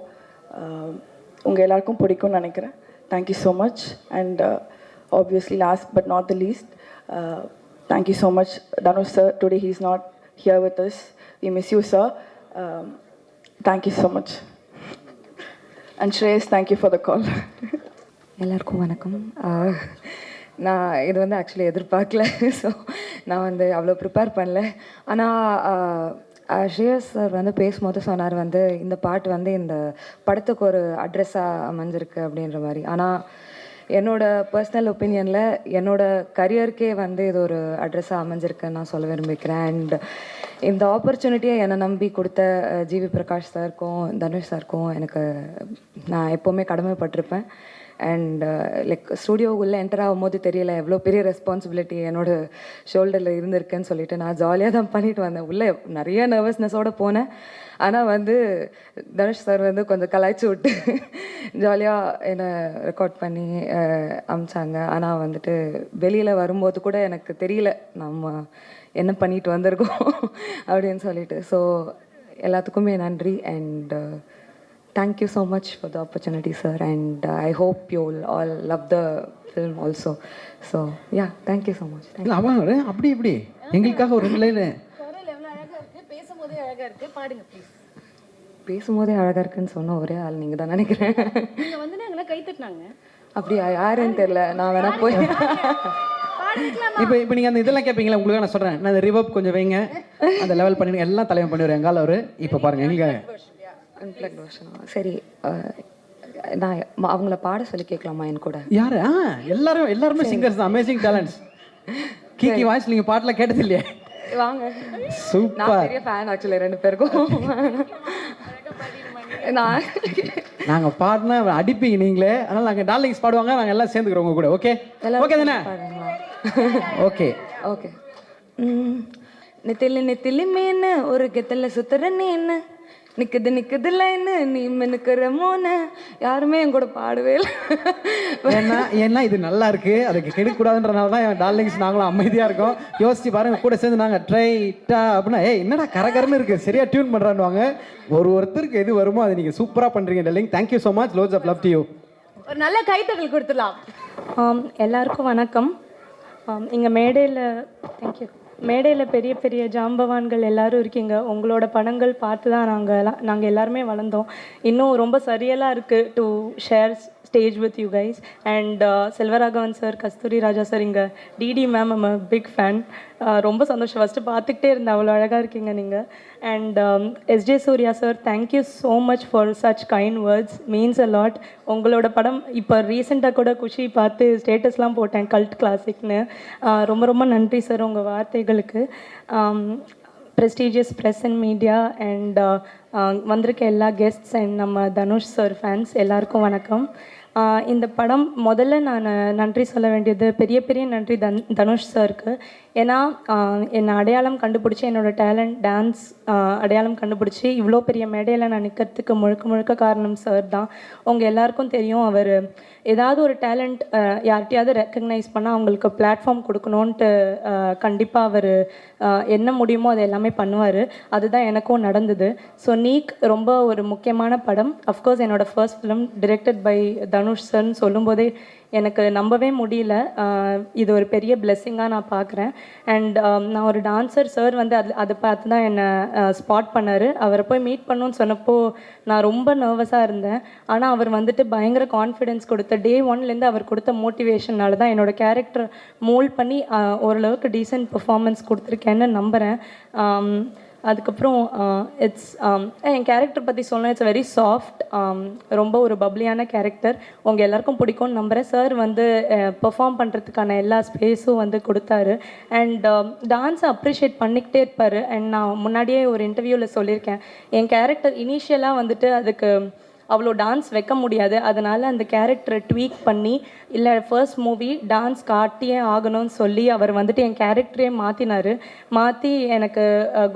Speaker 12: உங்கள் எல்லாருக்கும் பிடிக்கும்னு நினைக்கிறேன். Thank you so much. And obviously last but not the least, thank you so much Dhanush sir. Today he is not here with us. We miss you sir. Thank you so much. And Shreyas, thank you for the call.
Speaker 13: எல்லாருக்கும் வணக்கம். நான் இது வந்து actually எதிர்பார்க்கல. So நான் வந்து அவ்வளோ prepare பண்ணல. ஆனால் ஸ்ரேயஸ் சார் வந்து பேசும்போது சொன்னார் வந்து இந்த பாட்டு வந்து இந்த படத்துக்கு ஒரு அட்ரெஸ்ஸாக அமைஞ்சிருக்கு அப்படின்ற மாதிரி. ஆனால் என்னோடய பர்சனல் ஒப்பீனியனில் என்னோடய கரியருக்கே வந்து இது ஒரு அட்ரெஸ்ஸாக அமைஞ்சிருக்குன்னு நான் சொல்ல விரும்பிக்கிறேன். அண்ட் இந்த ஆப்பர்ச்சுனிட்டியை என்னை நம்பி கொடுத்த ஜிவி பிரகாஷ் சாருக்கும் தனுஷ் சாருக்கும் நான் எப்போவுமே கடமைப்பட்டிருப்பேன். அண்ட் லைக் ஸ்டூடியோவுக்குள்ளே என்டர் ஆகும்போது தெரியல எவ்வளோ பெரிய ரெஸ்பான்சிபிலிட்டி என்னோட ஷோல்டரில் இருந்திருக்குன்னு சொல்லிட்டு நான் ஜாலியாக தான் பண்ணிட்டு வந்தேன். உள்ளே நிறைய நர்வஸ்னஸோடு போனேன். ஆனால் வந்து தனுஷ் சார் வந்து கொஞ்சம் கலாய்ச்சி விட்டு ஜாலியாக என்னை ரெக்கார்ட் பண்ணி அமிச்சாங்க. ஆனால் வந்துட்டு வெளியில் வரும்போது கூட எனக்கு தெரியல நம்ம என்ன பண்ணிட்டு வந்திருக்கோம் அப்படின்னு சொல்லிட்டு. ஸோ எல்லாத்துக்குமே நன்றி and thank you so much for the opportunity sir and I hope you all love the film also. So yeah thank you so much.
Speaker 3: இல்லை அவன் அப்படி இப்படி எங்களுக்காக ஒரு லைன்
Speaker 13: பேசும்போதே அழகாக இருக்குது, பாடுங்க ப்ளீஸ். பேசும்போதே அழகாக இருக்குன்னு சொன்ன ஒரே ஆள் நீங்கள் தான் நினைக்கிறேன்.
Speaker 8: நீங்கள் வந்து நாங்களாம் கை தட்டினாங்க.
Speaker 13: அப்படியா? யாருன்னு தெரில, நான் வேணா போய்
Speaker 3: இப்போ நீங்கள் அந்த இதெல்லாம் கேட்பீங்களா? உங்களுக்கு நான் சொல்கிறேன், நான் அந்த ரிவர்ப் கொஞ்சம் வைங்க, அந்த லெவல் பண்ணிடுங்க, எல்லாம் தலைவன் பண்ணிடுறேன் எங்கால அவர். இப்போ பாருங்கள் எங்கே
Speaker 13: அன்பிளக்ட் வெர்ஷனா? சரி, நான் அவங்கள பாட சொல்லி கேட்கலாமா என் கூட?
Speaker 3: யாரு? எல்லாருமே சிங்கர்ஸ் தான், அமேசிங் டேலண்ட்ஸ். கீகி வாய்ஸ் நீங்கள் பாட்டில் கேட்டது இல்லையா?
Speaker 13: வாங்க,
Speaker 3: சூப்பர்.
Speaker 13: நான் பெரிய ஃபேன் ஆக்சுவலி ரெண்டு பேருக்கும்.
Speaker 3: நாங்கள் பாடினா அடிப்பீங்க நீங்களே, அதனால் நாங்கள் டார்லிங்ஸ் பாடுவாங்க, நாங்கள் எல்லாம் சேர்ந்துக்கிறோம் உங்க கூட. ஓகே ஓகே தானே? Okay
Speaker 13: okay. நெத்தில நெத்திலி மீன் ஒரு கெத்தல சுத்துற நீன்னு நிக்குது லைன்னு நீ மினுக்கிற மோன. யாருமே என் கூட பாடவே இல்லை.
Speaker 3: ஏன்னா இது நல்லா இருக்கு, அதுக்கு கெடுக்கூடாதுன்றனால தான் என் டார்லிங்ஸ் நாங்களும் அமைதியாக இருக்கோம். யோசிச்சு பாருங்க, கூட சேர்ந்து நாங்கள் ட்ரைட்டா அப்படின்னா என்னடா கரகரன்னு இருக்கு, சரியா டியூன் பண்ணுறான்னுவாங்க. ஒருத்தருக்கு எது வருமோ அதை நீங்கள் சூப்பராக பண்ணுறீங்க darling. Thank you so much, lots of love to you.
Speaker 8: ஒரு நல்ல கைத்தட்டல் கொடுத்துடலாம்.
Speaker 14: எல்லாருக்கும் வணக்கம். இங்கே மேடையில் பெரிய பெரிய ஜாம்பவான்கள் எல்லாரும் இருக்கீங்க. உங்களோட படங்கள் பார்த்து தான் நாங்கள் எல்லாருமே வளர்ந்தோம். இன்னும் ரொம்ப சரியலாக இருக்குது to share stage with you guys. And Selvaraghavan sir, Kasthuri Raja sir, இங்கே DD ma'am, I'm a big fan. ரொம்ப சந்தோஷம், ஃபஸ்ட்டு பார்த்துக்கிட்டே இருந்தேன், அவ்வளோ அழகாக இருக்கீங்க நீங்கள். And SJ Surya sir, thank you so much for such kind words, means a lot. உங்களோட படம் இப்போ ரீசெண்டாக கூட குஷி பார்த்து ஸ்டேட்டஸ்லாம் போட்டேன், கல்ட் கிளாசிக்னு. ரொம்ப ரொம்ப நன்றி சார் உங்கள் வார்த்தைகளுக்கு. Prestigious press and media and வந்திருக்க எல்லா கெஸ்ட்ஸ் அண்ட் நம்ம தனுஷ் சார் ஃபேன்ஸ் எல்லாருக்கும் வணக்கம். இந்த படம் முதல்ல நான் நன்றி சொல்ல வேண்டியது பெரிய நன்றி தனுஷ் சாருக்கு. ஏன்னா என்னை அடையாளம் கண்டுபிடிச்சி, என்னோடய டேலண்ட் டான்ஸ் அடையாளம் கண்டுபிடிச்சி இவ்வளோ பெரிய மேடையில் நான் நிற்கிறதுக்கு முழுக்க காரணம் சார் தான். உங்கள் எல்லாருக்கும் தெரியும், அவர் ஏதாவது ஒரு டேலண்ட் யார்கிட்டையாவது ரெக்கக்னைஸ் பண்ணால் அவங்களுக்கு பிளாட்ஃபார்ம் கொடுக்கணுன்ட்டு கண்டிப்பாக அவர் என்ன முடியுமோ அதை எல்லாமே பண்ணுவார். அதுதான் எனக்கும் நடந்தது. ஸோ நீக் ரொம்ப ஒரு முக்கியமான படம். அஃப்கோர்ஸ் என்னோடய first film directed by Dhanush சார்னு சொல்லும்போதே எனக்கு நம்பவே முடியல. இது ஒரு பெரிய பிளெஸ்ஸிங்காக நான் பார்க்குறேன். அண்ட் நான் ஒரு டான்ஸர், சார் வந்து அதை பார்த்து தான் என்னை ஸ்பாட் பண்ணார். அவரை போய் மீட் பண்ணணுன்னு சொன்னப்போ நான் ரொம்ப நர்வஸாக இருந்தேன். ஆனால் அவர் வந்துட்டு பயங்கர கான்ஃபிடென்ஸ் கொடுத்த டே ஒன்லேருந்து அவர் கொடுத்த மோட்டிவேஷனால தான் என்னோடய கேரக்டர் மோல்ட் பண்ணி ஓரளவுக்கு டீசென்ட் பெர்ஃபார்மன்ஸ் கொடுத்துருக்கேன்னு நம்புகிறேன். அதுக்கப்புறம் என் கேரக்டர் பற்றி சொல்லணும், இட்ஸ் வெரி சாஃப்ட், ரொம்ப ஒரு பப்ளியான கேரக்டர். உங்கள் எல்லாருக்கும் பிடிக்கும்னு நம்புகிறேன். சார் வந்து பெர்ஃபார்ம் பண்ணுறதுக்கான எல்லா ஸ்பேஸும் வந்து கொடுத்தாரு. அண்ட் டான்ஸை அப்ரிஷியேட் பண்ணிக்கிட்டே இருப்பார். அண்ட் நான் முன்னாடியே ஒரு இன்டர்வியூவில் சொல்லியிருக்கேன், என் கேரக்டர் இனிஷியலாக வந்துட்டு அதுக்கு அவ்வளோ டான்ஸ் வைக்க முடியாது, அதனால் அந்த கேரக்டரை ட்வீக் பண்ணி, இல்லை ஃபர்ஸ்ட் மூவி டான்ஸ் காட்டியே ஆகணும்னு சொல்லி அவர் வந்துட்டு என் கேரக்டரே மாற்றி எனக்கு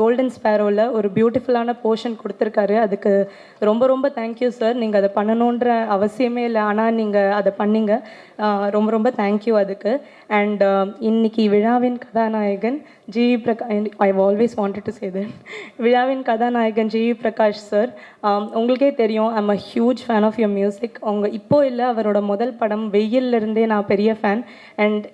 Speaker 14: கோல்டன் ஸ்பேரோவில் ஒரு பியூட்டிஃபுல்லான போர்ஷன் கொடுத்துருக்காரு. அதுக்கு ரொம்ப தேங்க்யூ சார். நீங்கள் அதை பண்ணணுன்ற அவசியமே இல்லை, ஆனால் நீங்கள் அதை பண்ணீங்க. ரொம்ப தேங்க்யூ அதுக்கு. அண்ட் இன்னைக்கு விழாவின் கதாநாயகன் GV Prakash, I always wanted to say that, விழாவின் கதாநாயகன் ஜிவி பிரகாஷ் சார், உங்களுக்கே தெரியும், I'm a huge fan of your music. இப்போ இல்லை, அவரோட முதல் படம் வெயிலிருந்தே நான் பெரிய fan. And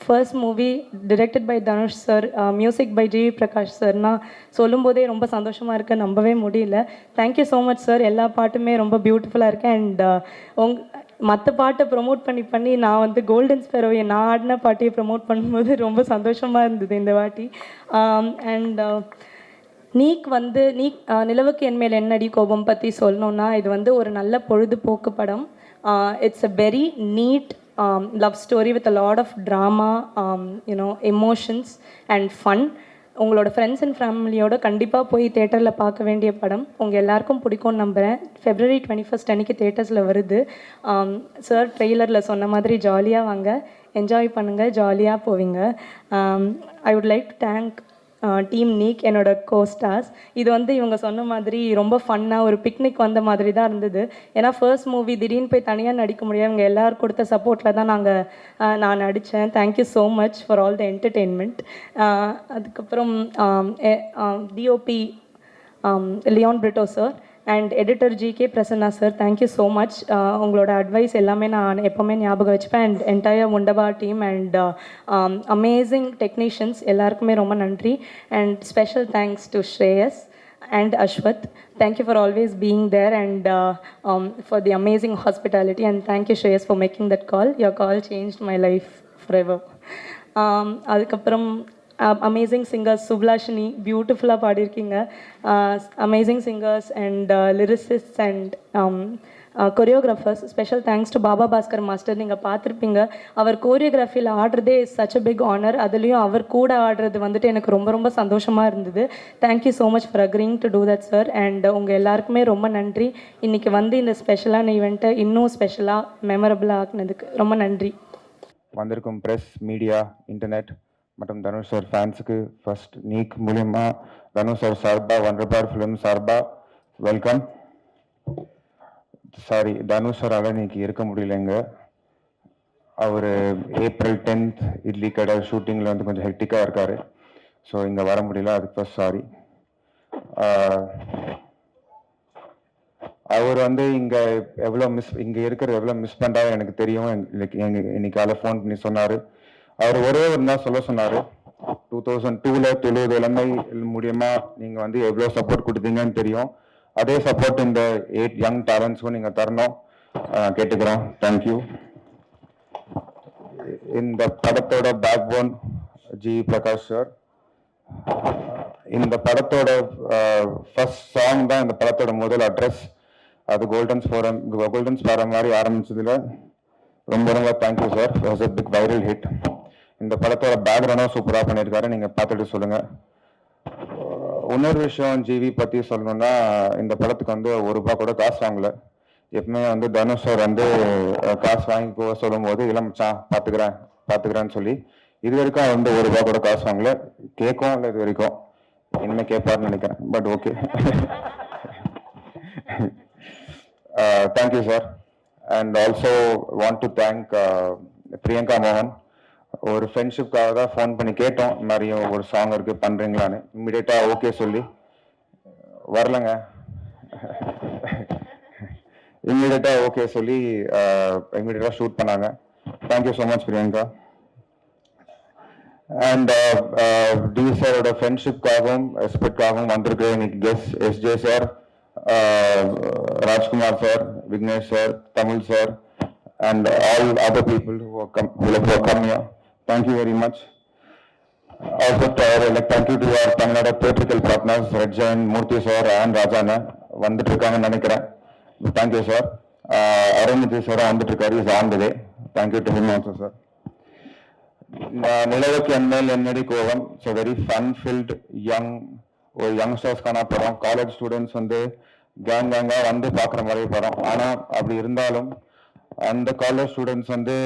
Speaker 14: first movie directed by Dhanush sir, music by GV Prakash சார்னா சொல்லும்போதே ரொம்ப சந்தோஷமாக இருக்குது, நம்பவே முடியல. Thank you so much sir. எல்லா பாட்டுமே ரொம்ப பியூட்டிஃபுல்லாக இருக்குது. அண்ட் மற்ற பாட்டை ப்ரொமோட் பண்ணி நான் வந்து கோல்டன் ஸ்பேரோவை நான் ஆடின பாட்டையை ப்ரொமோட் பண்ணும்போது ரொம்ப சந்தோஷமாக இருந்தது இந்த வாட்டி. அண்ட் நீக் நிலவுக்கு என்மேல் என்னடி கோபம் பற்றி சொல்லணுன்னா, இது வந்து ஒரு நல்ல பொழுதுபோக்கு படம். It's a very neat love story with a lot of drama, emotions and fun. உங்களோட ஃப்ரெண்ட்ஸ் அண்ட் ஃபேமிலியோட கண்டிப்பாக போய் தேட்டரில் பார்க்க வேண்டிய படம். உங்கள் எல்லாருக்கும் பிடிக்கும்னு நம்புகிறேன். February 21st அன்றைக்கி தேட்டர்ஸில் வருது. சார் ட்ரெய்லரில் சொன்ன மாதிரி ஜாலியாக வாங்க, என்ஜாய் பண்ணுங்கள், ஜாலியாக போவீங்க. I would like to thank team Neek, என்னோட கோஸ்டார்ஸ். இது வந்து இவங்க சொன்ன மாதிரி ரொம்ப ஃபன்னாக ஒரு பிக்னிக் வந்த மாதிரி தான் இருந்தது. ஏன்னா ஃபர்ஸ்ட் மூவி திடீர்னு போய் தனியாக நடிக்க முடியாது. இவங்க எல்லோரும் கொடுத்த சப்போர்ட்டில் தான் நான் நடித்தேன். Thank you so much for all the entertainment. அதுக்கப்புறம் DOP Leon Britto sir and editor GK Prasanna sir, thank you so much. உங்களோட அட்வைஸ் எல்லாமே நான் எப்போவுமே ஞாபகம் வச்சுப்பேன். அண்ட் என்டையர் முண்டபா டீம் அண்ட் அமேசிங் டெக்னீஷியன்ஸ் எல்லாருக்குமே ரொம்ப நன்றி. And special thanks to Shreyas and Ashwath. Thank you for always being there and for the amazing hospitality, and thank you Shreyas for making that call. Your call changed my life forever. அதுக்கப்புறம் amazing singers, சுப்லாஷினி பியூட்டிஃபுல்லாக பாடியிருக்கீங்க. Amazing singers and lyricist and choreographers. Special thanks to Baba Bhaskar master. நீங்கள் பார்த்துருப்பீங்க, அவர் கோரியோகிராஃபியில் ஆடுறதே such a big honour. அதுலேயும் அவர் கூட ஆடுறது வந்துட்டு எனக்கு ரொம்ப ரொம்ப சந்தோஷமாக இருந்தது. Thank you so much for அக்ரிங் to do that sir. And உங்கள் எல்லாருக்குமே ரொம்ப நன்றி. இன்றைக்கி வந்து இந்த ஸ்பெஷலான ஈவெண்ட்டை இன்னும் ஸ்பெஷலாக மெமரபுளாக ஆக்குனதுக்கு ரொம்ப நன்றி.
Speaker 15: வந்திருக்கும் ப்ரெஸ், மீடியா, இன்டர்நெட் மற்றும் தனுஷ் சார் ஃபேன்ஸுக்கு ஃபர்ஸ்ட் நீக் மூலயமா தனுஷ் சார் சார்பா, வண்டர்பார் ஃபிலிம் சார்பா வெல்கம். சாரி, தனுஷ் சாரால் இன்னைக்கு இருக்க முடியலைங்க. அவர் April 10th இட்லி கடை ஷூட்டிங்கில் வந்து கொஞ்சம் ஹெக்டிக்காக இருக்கார். ஸோ இங்கே வர முடியல, அதுக்கு ஃபர்ஸ்ட் சாரி. அவர் வந்து இங்கே இருக்கிற எவ்வளோ மிஸ் பண்ணுறாரு எனக்கு தெரியும். இன்னைக்கு காலை ஃபோன் பண்ணி சொன்னார். அவர் ஒரே ஒரு நாள் சொல்ல சொன்னார், 2002 தொழுவது இளமை மூலியமா நீங்கள் வந்து எவ்வளோ சப்போர்ட் கொடுத்தீங்கன்னு தெரியும். அதே சப்போர்ட் இந்த 8 யங் டேலண்ட்ஸும் நீங்கள் தரணும் கேட்டுக்கிறோம். தேங்க்யூ. இந்த படத்தோட backbone G Prakash sir. இந்த படத்தோட ஃபர்ஸ்ட் சாங் தான் இந்த படத்தோட முதல் அட்ரஸ். அது கோல்டன் ஸ்பாரம் மாதிரி ஆரம்பிச்சதுல ரொம்ப ரொம்ப thank you sir. Was a big viral hit. இந்த படத்தோட பேக்ரவுண்டும் சூப்பராக பண்ணியிருக்காரு, நீங்கள் பார்த்துட்டு சொல்லுங்கள். இன்னொரு விஷயம் ஜிவி பற்றி சொல்லணும்னா, இந்த படத்துக்கு வந்து ₹1 கூட காசு வாங்கல. எப்பவுமே வந்து தனுஷ் சார் வந்து காசு வாங்கி போக சொல்லும் போது இல்லை மச்சான் பார்த்துக்கிறேன்னு சொல்லி, இது வரைக்கும் வந்து ₹1 கூட காசு வாங்கல. கேட்கும் இல்லை இது வரைக்கும், இனிமேல் கேட்பாருன்னு நினைக்கிறேன். But okay, thank you sir. And also want to thank Priyanka மோகன். ஒரு ஃப்ரெண்ட்ஷிப்காக தான் ஃபோன் பண்ணி கேட்டோம், இந்த மாதிரி ஒரு சாங் இருக்கு பண்ணுறீங்களான்னு. இம்மிடியேட்டாக ஓகே சொல்லி வரலங்க, இம்மிடியேட்டாக ஓகே சொல்லி இம்மிடியேட்டாக ஷூட் பண்ணாங்க. Thank you so much Priyanka. And D சாரோட ஃப்ரெண்ட்ஷிப்காகவும் ரெஸ்பெக்ட்காகவும் வந்திருக்கு இன்னைக்கு guest S J sir, Rajkumar sir, Vignesh sir, Tamil sir, and all other people who have come here. Thank you very much. Also, thank you to our Kannada theatrical partners, Red Giant, Murthy sir and Rajana. வந்துட்டு இருக்காங்கன்னு நினைக்கிறேன். Thank you sir. Arunji sir வந்துட்டு இருக்காரு, is on the way. Thank you to him also sir. நிலவுக்கு என்மேல் என்னடி கோவம். So very fun field ஒரு யங்ஸ்டர்ஸ்க்கான படம். காலேஜ் ஸ்டூடெண்ட்ஸ் வந்து கேங்காக வந்து பார்க்குற மாதிரி படம். ஆனால் அப்படி இருந்தாலும் அந்த காலேஜ் ஸ்டூடெண்ட்ஸ் வந்து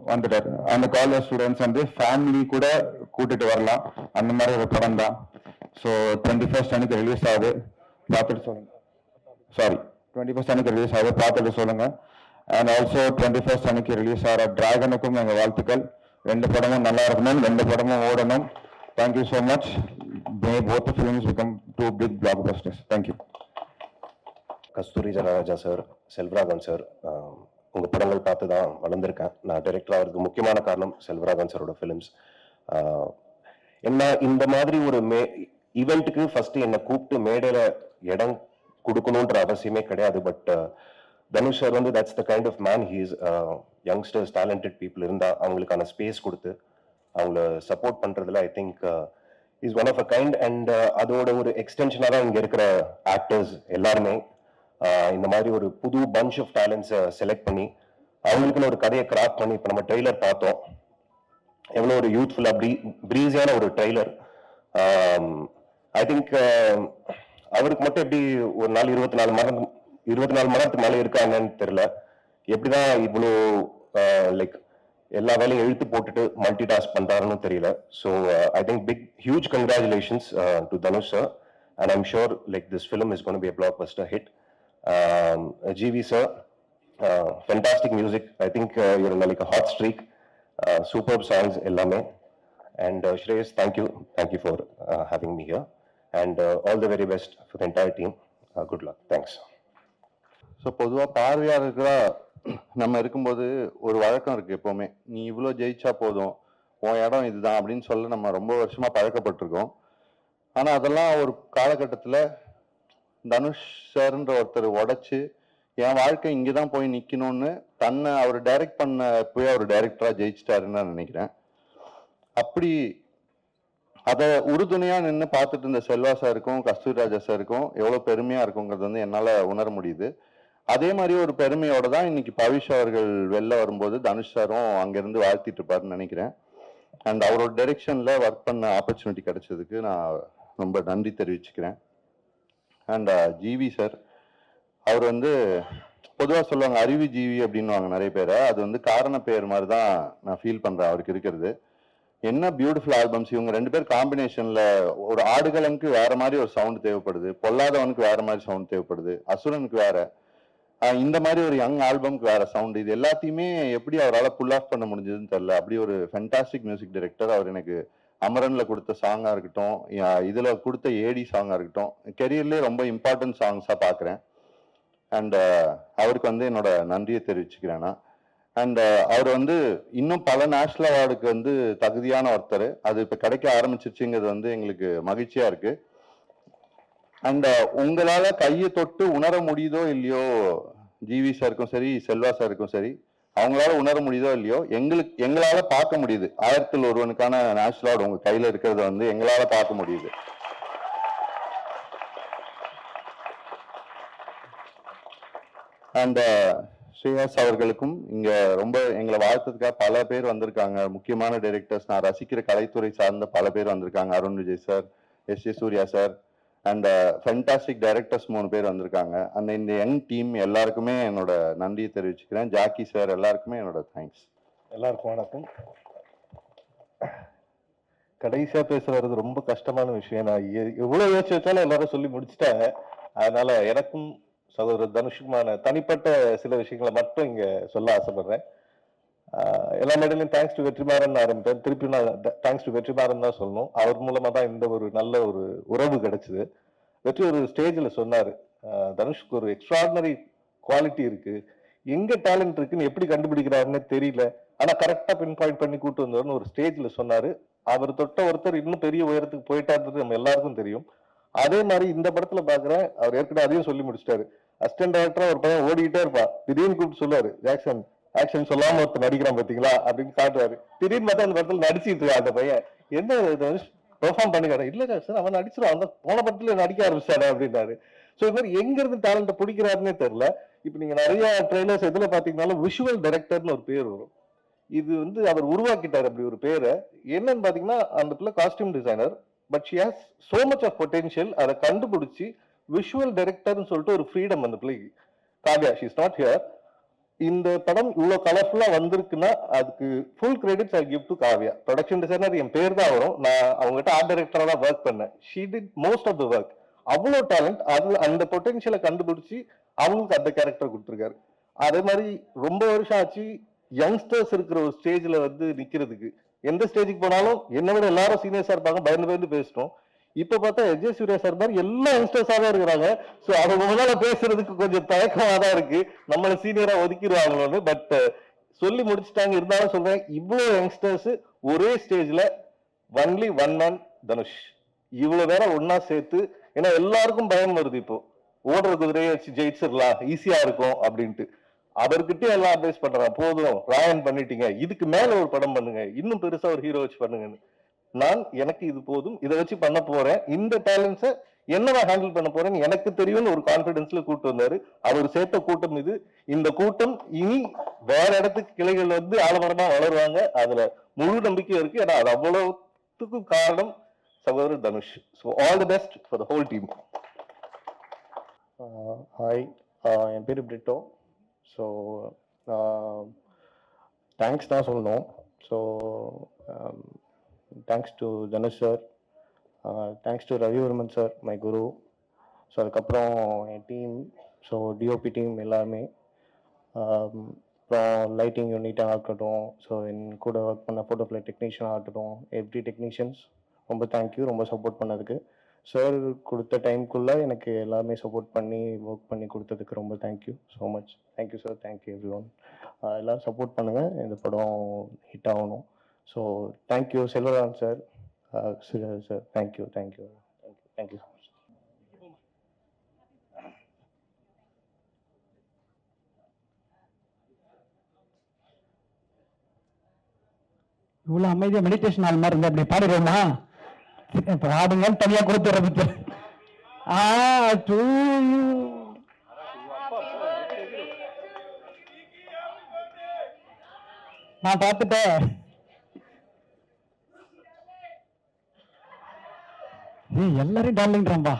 Speaker 15: வந்துட்டாரு. அந்த காலேஜ் ஸ்டூடெண்ட்ஸ் வந்து ஃபேமிலி கூட கூட்டிட்டு வரலாம், அந்த மாதிரி ஒரு படம் தான். ஸோ 21st அன்னைக்கு ரிலீஸ் ஆகுது, பார்த்துட்டு சொல்லுங்க. சாரி, 21st அன்னைக்கு ரிலீஸ் ஆகுது, பார்த்துட்டு சொல்லுங்க. அண்ட் ஆல்சோ 21st அன்னைக்கு ரிலீஸ் ஆகிற டிராகனுக்கும் எங்கள் வாழ்த்துக்கள். 2 படமும் நல்லா இருக்கணும், 2 படமும் ஓடணும். Thank you so much. May both the films become 2 big blockbusters. Thank you.
Speaker 16: Kasthuri Raja sir, Selvaraghavan sir, உங்கள் படங்கள் பார்த்து தான் வளர்ந்துருக்கேன். நான் டைரக்டர் ஆகிறதுக்கு முக்கியமான காரணம் செல்வராகவன் சாரோட ஃபிலிம்ஸ். என்ன இந்த மாதிரி ஒரு ஈவெண்ட்டுக்கு ஃபஸ்ட்டு என்னை கூப்பிட்டு மேடையில் இடம் கொடுக்கணுன்ற அவசியமே கிடையாது. பட் தனுஷ் சார் வந்து that's the kind of man. He's youngsters, talented people இருந்தால் அவங்களுக்கான ஸ்பேஸ் கொடுத்து அவங்கள சப்போர்ட் பண்ணுறதுல I think is one of a kind. And அதோட ஒரு எக்ஸ்டென்ஷனாக தான் இங்கே இருக்கிற ஆக்டர்ஸ் எல்லாருமே இந்த மாதிரி ஒரு புது பஞ்ச் ஆஃப் டேலண்ட்ஸை செலக்ட் பண்ணி அவங்களுக்குன்னு ஒரு கதையை கிராஃப்ட் பண்ணி, இப்போ நம்ம ட்ரெய்லர் பார்த்தோம், எவ்வளோ ஒரு யூத்ஃபுல்லாக ப்ரீஸியான ஒரு ட்ரெய்லர். ஐ திங்க் அவருக்கு மட்டும் எப்படி ஒரு நாள் 24 மணி நேரத்துக்கு மேலே இருக்காங்கன்னு தெரியல. எப்படிதான் இவ்வளோ லைக் எல்லா வேலையும் எழுத்து போட்டுட்டு மல்டி டாஸ்க் பண்றாருன்னு தெரியல. So I think huge congratulations to Dhanush sir, and I'm sure like this film is gonna be a blockbuster hit. GV sir, fantastic music. I think you're like a hot streak. Superb songs ellame. And Shreyas, thank you for having me here, and all the very best for the entire team. Good luck. Thanks.
Speaker 15: So பொதுவாக பார்வையாளர்களாக நம்ம இருக்கும்போது ஒரு வழக்கம் இருக்குது. எப்போவுமே நீ இவ்வளோ ஜெயிச்சா போதும், உன் இடம் இதுதான் அப்படின்னு சொல்ல நம்ம ரொம்ப வருஷமாக பழக்கப்பட்டிருக்கோம். ஆனால் அதெல்லாம் ஒரு காலகட்டத்தில் தனுஷ் சார்ன்ற ஒருத்தர் உடைச்சு என் வாழ்க்கை இங்கே தான் போய் நிற்கணும்னு தன்னை அவர் டைரக்ட் பண்ண போய் அவர் டைரக்டராக ஜெயிச்சிட்டாருன்னு நான் நினைக்கிறேன். அப்படி அதை உறுதுணையாக நின்று பார்த்துட்டு இருந்த செல்வா சாருக்கும் கஸ்தூரி ராஜா சாருக்கும் எவ்வளோ பெருமையாக இருக்குங்கிறது வந்து என்னால் உணர முடியுது. அதே மாதிரி ஒரு பெருமையோட தான் இன்னைக்கு பவிஷ் அவர்கள் வெளில வரும்போது தனுஷ் சாரும் அங்கேருந்து வாழ்த்திட்டு இருப்பாருன்னு நினைக்கிறேன். அண்ட் அவரோட டைரெக்ஷனில் ஒர்க் பண்ண ஆப்பர்ச்சுனிட்டி கிடைச்சதுக்கு நான் ரொம்ப நன்றி தெரிவிச்சுக்கிறேன். அண்ட் ஜிவி சார், அவர் வந்து பொதுவாக சொல்லுவாங்க அறிவு ஜீவி அப்படின்னுவாங்க நிறைய பேரை. அது வந்து காரண பேர் மாதிரி தான் நான் ஃபீல் பண்ணுறேன் அவருக்கு இருக்கிறது. என்ன பியூட்டிஃபுல் ஆல்பம்ஸ். இவங்க 2 பேர் காம்பினேஷனில் ஒரு ஆடுகளனுக்கு வேற மாதிரி ஒரு சவுண்ட் தேவைப்படுது, பொல்லாதவனுக்கு வேற மாதிரி சவுண்ட் தேவைப்படுது, அசுரனுக்கு வேற, இந்த மாதிரி ஒரு யங் ஆல்பம்க்கு வேற சவுண்ட். இது எல்லாத்தையுமே எப்படி அவரால் புல் ஆஃப் பண்ண முடிஞ்சதுன்னு தெரியல. அப்படி ஒரு ஃபென்டாஸ்டிக் மியூசிக் டைரக்டர் அவர். எனக்கு அமரன்ல கொடுத்த சாங்காக இருக்கட்டும், இதில் கொடுத்த ஏடி சாங்காக இருக்கட்டும், கெரியர்லேயே ரொம்ப இம்பார்ட்டன்ட் சாங்ஸாக பார்க்குறேன். அண்ட் அவருக்கு வந்து என்னோட நன்றியை தெரிவிச்சுக்கிறேன் நான். அண்ட் அவர் வந்து இன்னும் பல நேஷனல் அவார்டுக்கு வந்து தகுதியான ஒருத்தர். அது இப்போ கிடைக்க ஆரம்பிச்சிருச்சுங்கிறது வந்து எங்களுக்கு மகிழ்ச்சியா இருக்கு. அண்ட் உங்களால கையை தொட்டு உணர முடியுதோ இல்லையோ, ஜிவி சாருக்கும் சரி செல்வா சாருக்கும் சரி, அவங்களால உணர முடியுதோ இல்லையோ, எங்களால பார்க்க முடியுது. 1000ல் ஒருவனுக்கான நேஷனல் அவார்டு உங்க கையில இருக்கிறத வந்து எங்களால பார்க்க முடியுது. அண்ட் ஸ்ரேயாஸ் அவர்களுக்கும் இங்க ரொம்ப எங்களை வாழ்த்ததுக்காக பல பேர் வந்திருக்காங்க. முக்கியமான டைரக்டர்ஸ், நான் ரசிக்கிற கலைத்துறை சார்ந்த பல பேர் வந்திருக்காங்க. Arun Vijay sir, S.J. Surya sir, and fantastic directors 3 பேர் வந்திருக்காங்க. அந்த இந்த யங் டீம் எல்லாருக்குமே என்னோட நன்றியை தெரிவிச்சுக்கிறேன். ஜாக்கி சார் எல்லாருக்குமே என்னோட தேங்க்ஸ்.
Speaker 17: எல்லாருக்கும் வணக்கம். கடைசியா பேசுறது ரொம்ப கஷ்டமான விஷயம். நான் எவ்வளவு யோசிச்சு வச்சாலும் எல்லாரும் சொல்லி முடிச்சுட்டாங்க. அதனால எனக்கும் சகோதரர் தனுஷுக்குமான தனிப்பட்ட சில விஷயங்களை மட்டும் இங்க சொல்ல ஆசைப்படுறேன். எல்லா மேடையிலும் தேங்க்ஸ் டு வெற்றிமாறன் ஆரம்பிப்பேன். திருப்பி நான் தேங்க்ஸ் டு வெற்றிமாறன் தான் சொல்லணும். அவர் மூலமா தான் இந்த ஒரு நல்ல ஒரு உறவு கிடைச்சது. வெற்றி ஒரு ஸ்டேஜில் சொன்னாரு, தனுஷ்க்கு ஒரு எக்ஸ்ட்ராடினரி குவாலிட்டி இருக்கு, எங்க டேலண்ட் இருக்குன்னு எப்படி கண்டுபிடிக்கிறாருன்னு தெரியல, ஆனா கரெக்டா பின் பாயிண்ட் பண்ணி கூட்டு வந்தவர்னு ஒரு ஸ்டேஜ்ல சொன்னாரு. அவர் தொட்ட ஒருத்தர் இன்னும் பெரிய உயரத்துக்கு போயிட்டாருன்றது நம்ம எல்லாருக்கும் தெரியும். அதே மாதிரி இந்த படத்துல பாக்குறேன், அவர் ஏற்கனவே அதையும் சொல்லி முடிச்சிட்டாரு. அசிஸ்டன்ட் டைரக்டரா ஒரு பையன் ஓடிக்கிட்டே இருப்பா, திடீர்னு கூப்பிட்டு சொல்லுவாரு, ஜாக்சன் ஆக்ஷன் சொல்லாம ஒருத்தர் நடிக்கிறான் பாத்தீங்களா அப்படின்னு காட்டுவாரு. திடீர்னு பார்த்தா அந்த படத்துல நடிச்சிட்டு இருக்கா அந்த பையன், என்ன பெர்ஃபார்ம் பண்ணிக்காரு, இல்ல சார் அவன் நடிச்சிருவான், அந்த போன படத்துல நடிக்க ஆரம்பிச்சாரு அப்படின்னாரு. ஸோ இது மாதிரி எங்க இருந்து டேலண்ட்டை பிடிக்கிறாருன்னே தெரியல. இப்ப நீங்க நிறைய ட்ரெய்லர்ஸ் எதுல பாத்தீங்கன்னாலும் விஷுவல் டைரக்டர்னு ஒரு பேர் வரும். இது வந்து அவர் உருவாக்கிட்டார் அப்படி ஒரு பேரை. என்னன்னு பாத்தீங்கன்னா அந்த பிள்ளை costume designer, but she has so much of potential. அதை கண்டுபிடிச்சி விஷுவல் டைரக்டர்னு சொல்லிட்டு ஒரு ஃப்ரீடம் அந்த பிள்ளைக்கு. Kavya, she is not here. இந்த படம் இவ்வளவு கலர்ஃபுல்லா வந்திருக்குன்னா அதுக்கு full credits I give to Kavya. Production designer என் பேர் தான் வரும், நான் அவங்ககிட்ட ஆர்ட் டைரக்டரா தான் ஒர்க் பண்ணேன். She did most of the work. அவ்வளோ டேலண்ட், அது அந்த பொட்டென்ஷியலை கண்டுபிடிச்சி அவங்களுக்கு அந்த கேரக்டர் கொடுத்துருக்காரு. அதே மாதிரி ரொம்ப வருஷம் ஆச்சு யங்ஸ்டர்ஸ் இருக்கிற ஒரு ஸ்டேஜ்ல வந்து நிக்கிறதுக்கு. எந்த ஸ்டேஜுக்கு போனாலும் என்னை விட எல்லாரும் சீனியர்ஸா இருப்பாங்க, பயந்து பேசிட்டோம். இப்ப பார்த்தா S.J. சூர்யா சார் மாதிரி எல்லா யங்ஸ்டர்ஸா தான் இருக்கிறாங்க. ஸோ அவங்க முன்னால பேசுறதுக்கு கொஞ்சம் தயக்கமா தான் இருக்கு, நம்மள சீனியரா ஒதுக்கிடுவாங்களோன்னு. பட் சொல்லி முடிச்சுட்டாங்க. இருந்தாலும் சொல்றேன், இவ்வளவு யங்ஸ்டர்ஸ் ஒரே ஸ்டேஜ்ல ஒன்லி ஒன் மேன் தனுஷ், இவ்வளவு பேரை ஒன்னா சேர்த்து. ஏன்னா எல்லாருக்கும் பயம் வருது, இப்போ ஓடுற குதிரையை வச்சு ஜெயிச்சிடலாம், ஈஸியா இருக்கும் அப்படின்ட்டு. அவர்கிட்ட எல்லாம் அட்வைஸ் பண்றான், போதும் ராயன் பண்ணிட்டீங்க, இதுக்கு மேல ஒரு படம் பண்ணுங்க, இன்னும் பெருசா ஒரு ஹீரோ வச்சு பண்ணுங்கன்னு. எனக்கு இது போதும், இதை வச்சு பண்ண போறேன், இந்த டேலண்ட்ஸை என்னவா ஹேண்டில் பண்ண போறேன்னு எனக்கு தெரியும்னு ஒரு கான்பிடன்ஸ்ல கூட்டு வந்தாரு. அவர் சேர்த்த கூட்டம் இது. இந்த கூட்டம் இனி வேற இடத்துக்கு கிளைகள் வந்து ஆலமரமா வளருவாங்க, அதுல முழு நம்பிக்கை இருக்கு. ஏன்னா அது அவ்வளவுத்துக்கும் காரணம் சகோதரர் Dhanush. So all the best for the whole team.
Speaker 18: Hi, என் பேர் பிரிட்டோ. ஸோ தேங்க்ஸ் தான் சொல்லணும். So thanks to Dhanush sir, thanks to Ravivarman sir, my guru. So அதுக்கப்புறம் என் டீம், ஸோ டிஓபி டீம் எல்லாருமே, அப்புறம் லைட்டிங் யூனிட்டாக இருக்கட்டும், ஸோ என் கூட ஒர்க் பண்ண ஃபோட்டோஃப்ளை டெக்னீஷியனாக இருக்கட்டும், எவ்ரி டெக்னீஷியன்ஸ் ரொம்ப தேங்க்யூ, ரொம்ப சப்போர்ட் பண்ணதுக்கு. சார் கொடுத்த டைம்குள்ளே எனக்கு எல்லாமே சப்போர்ட் பண்ணி ஒர்க் பண்ணி கொடுத்ததுக்கு ரொம்ப thank you so much. Thank you sir, thank you every one. எல்லோரும் சப்போர்ட் பண்ணுங்கள், இந்த படம் ஹிட் ஆகணும். So thank you Selvaraj sir, sir thank you thank you thank you thank you so much.
Speaker 3: இவ்வளோ அமைதியாக மெடிடேஷன் ஆள் மாதிரி இருந்தால் அப்படி பாடிடுவோமா? இப்போ ஆடுங்க தனியாக கொடுத்துட்றது. நான் பார்த்துட்டேன். எல்லாரையும் டார்லிங்றான்பா,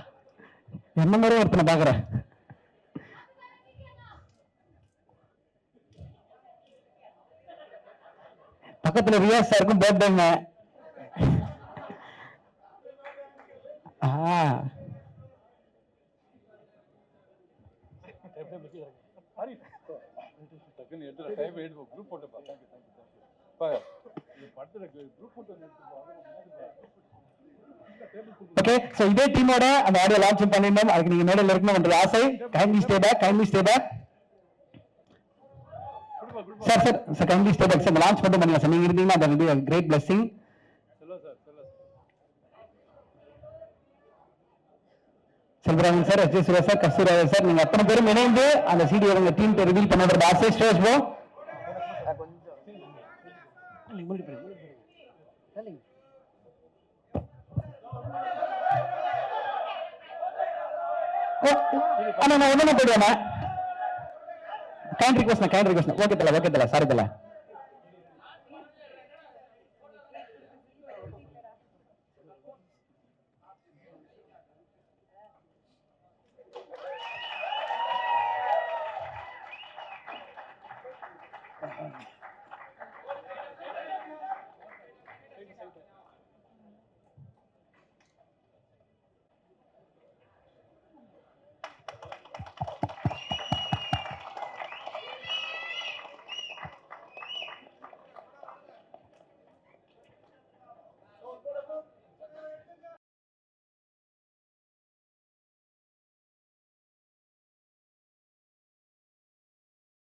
Speaker 3: என்ன மாதிரி ஒருத்தனை பார்க்குறேன். பக்கத்துல ரியாஸ் சாருக்கும் பர்த்டேங்க. ஓகே, சோ இதே டீமோட அந்த ஆடியோ லான்ச் பண்ணிருந்தோம். அதுக்கு நீங்க மேடையில் இருக்கணும் ஆசை. Kindly stay back, kindly stay back. Sir sir sir kindly stay back. Sir launch மட்டும் பண்ணுங்க சார். நீங்க இருந்தீங்கன்னா அது வந்து great blessing. Selvarajan sir, S J Suresh sir, Kasthuriraja sir, நீங்க அத்தனை பேரும் இணைந்து அந்த சிடியை உங்க டீம் ரிவீல் பண்ணுறது ஆசை. ஸ்டேஜ் போ. நான் உடனே போயிடுவேன். கைண்ட் ரிக்வெஸ்ட் ஓகே தல, சாரி தல.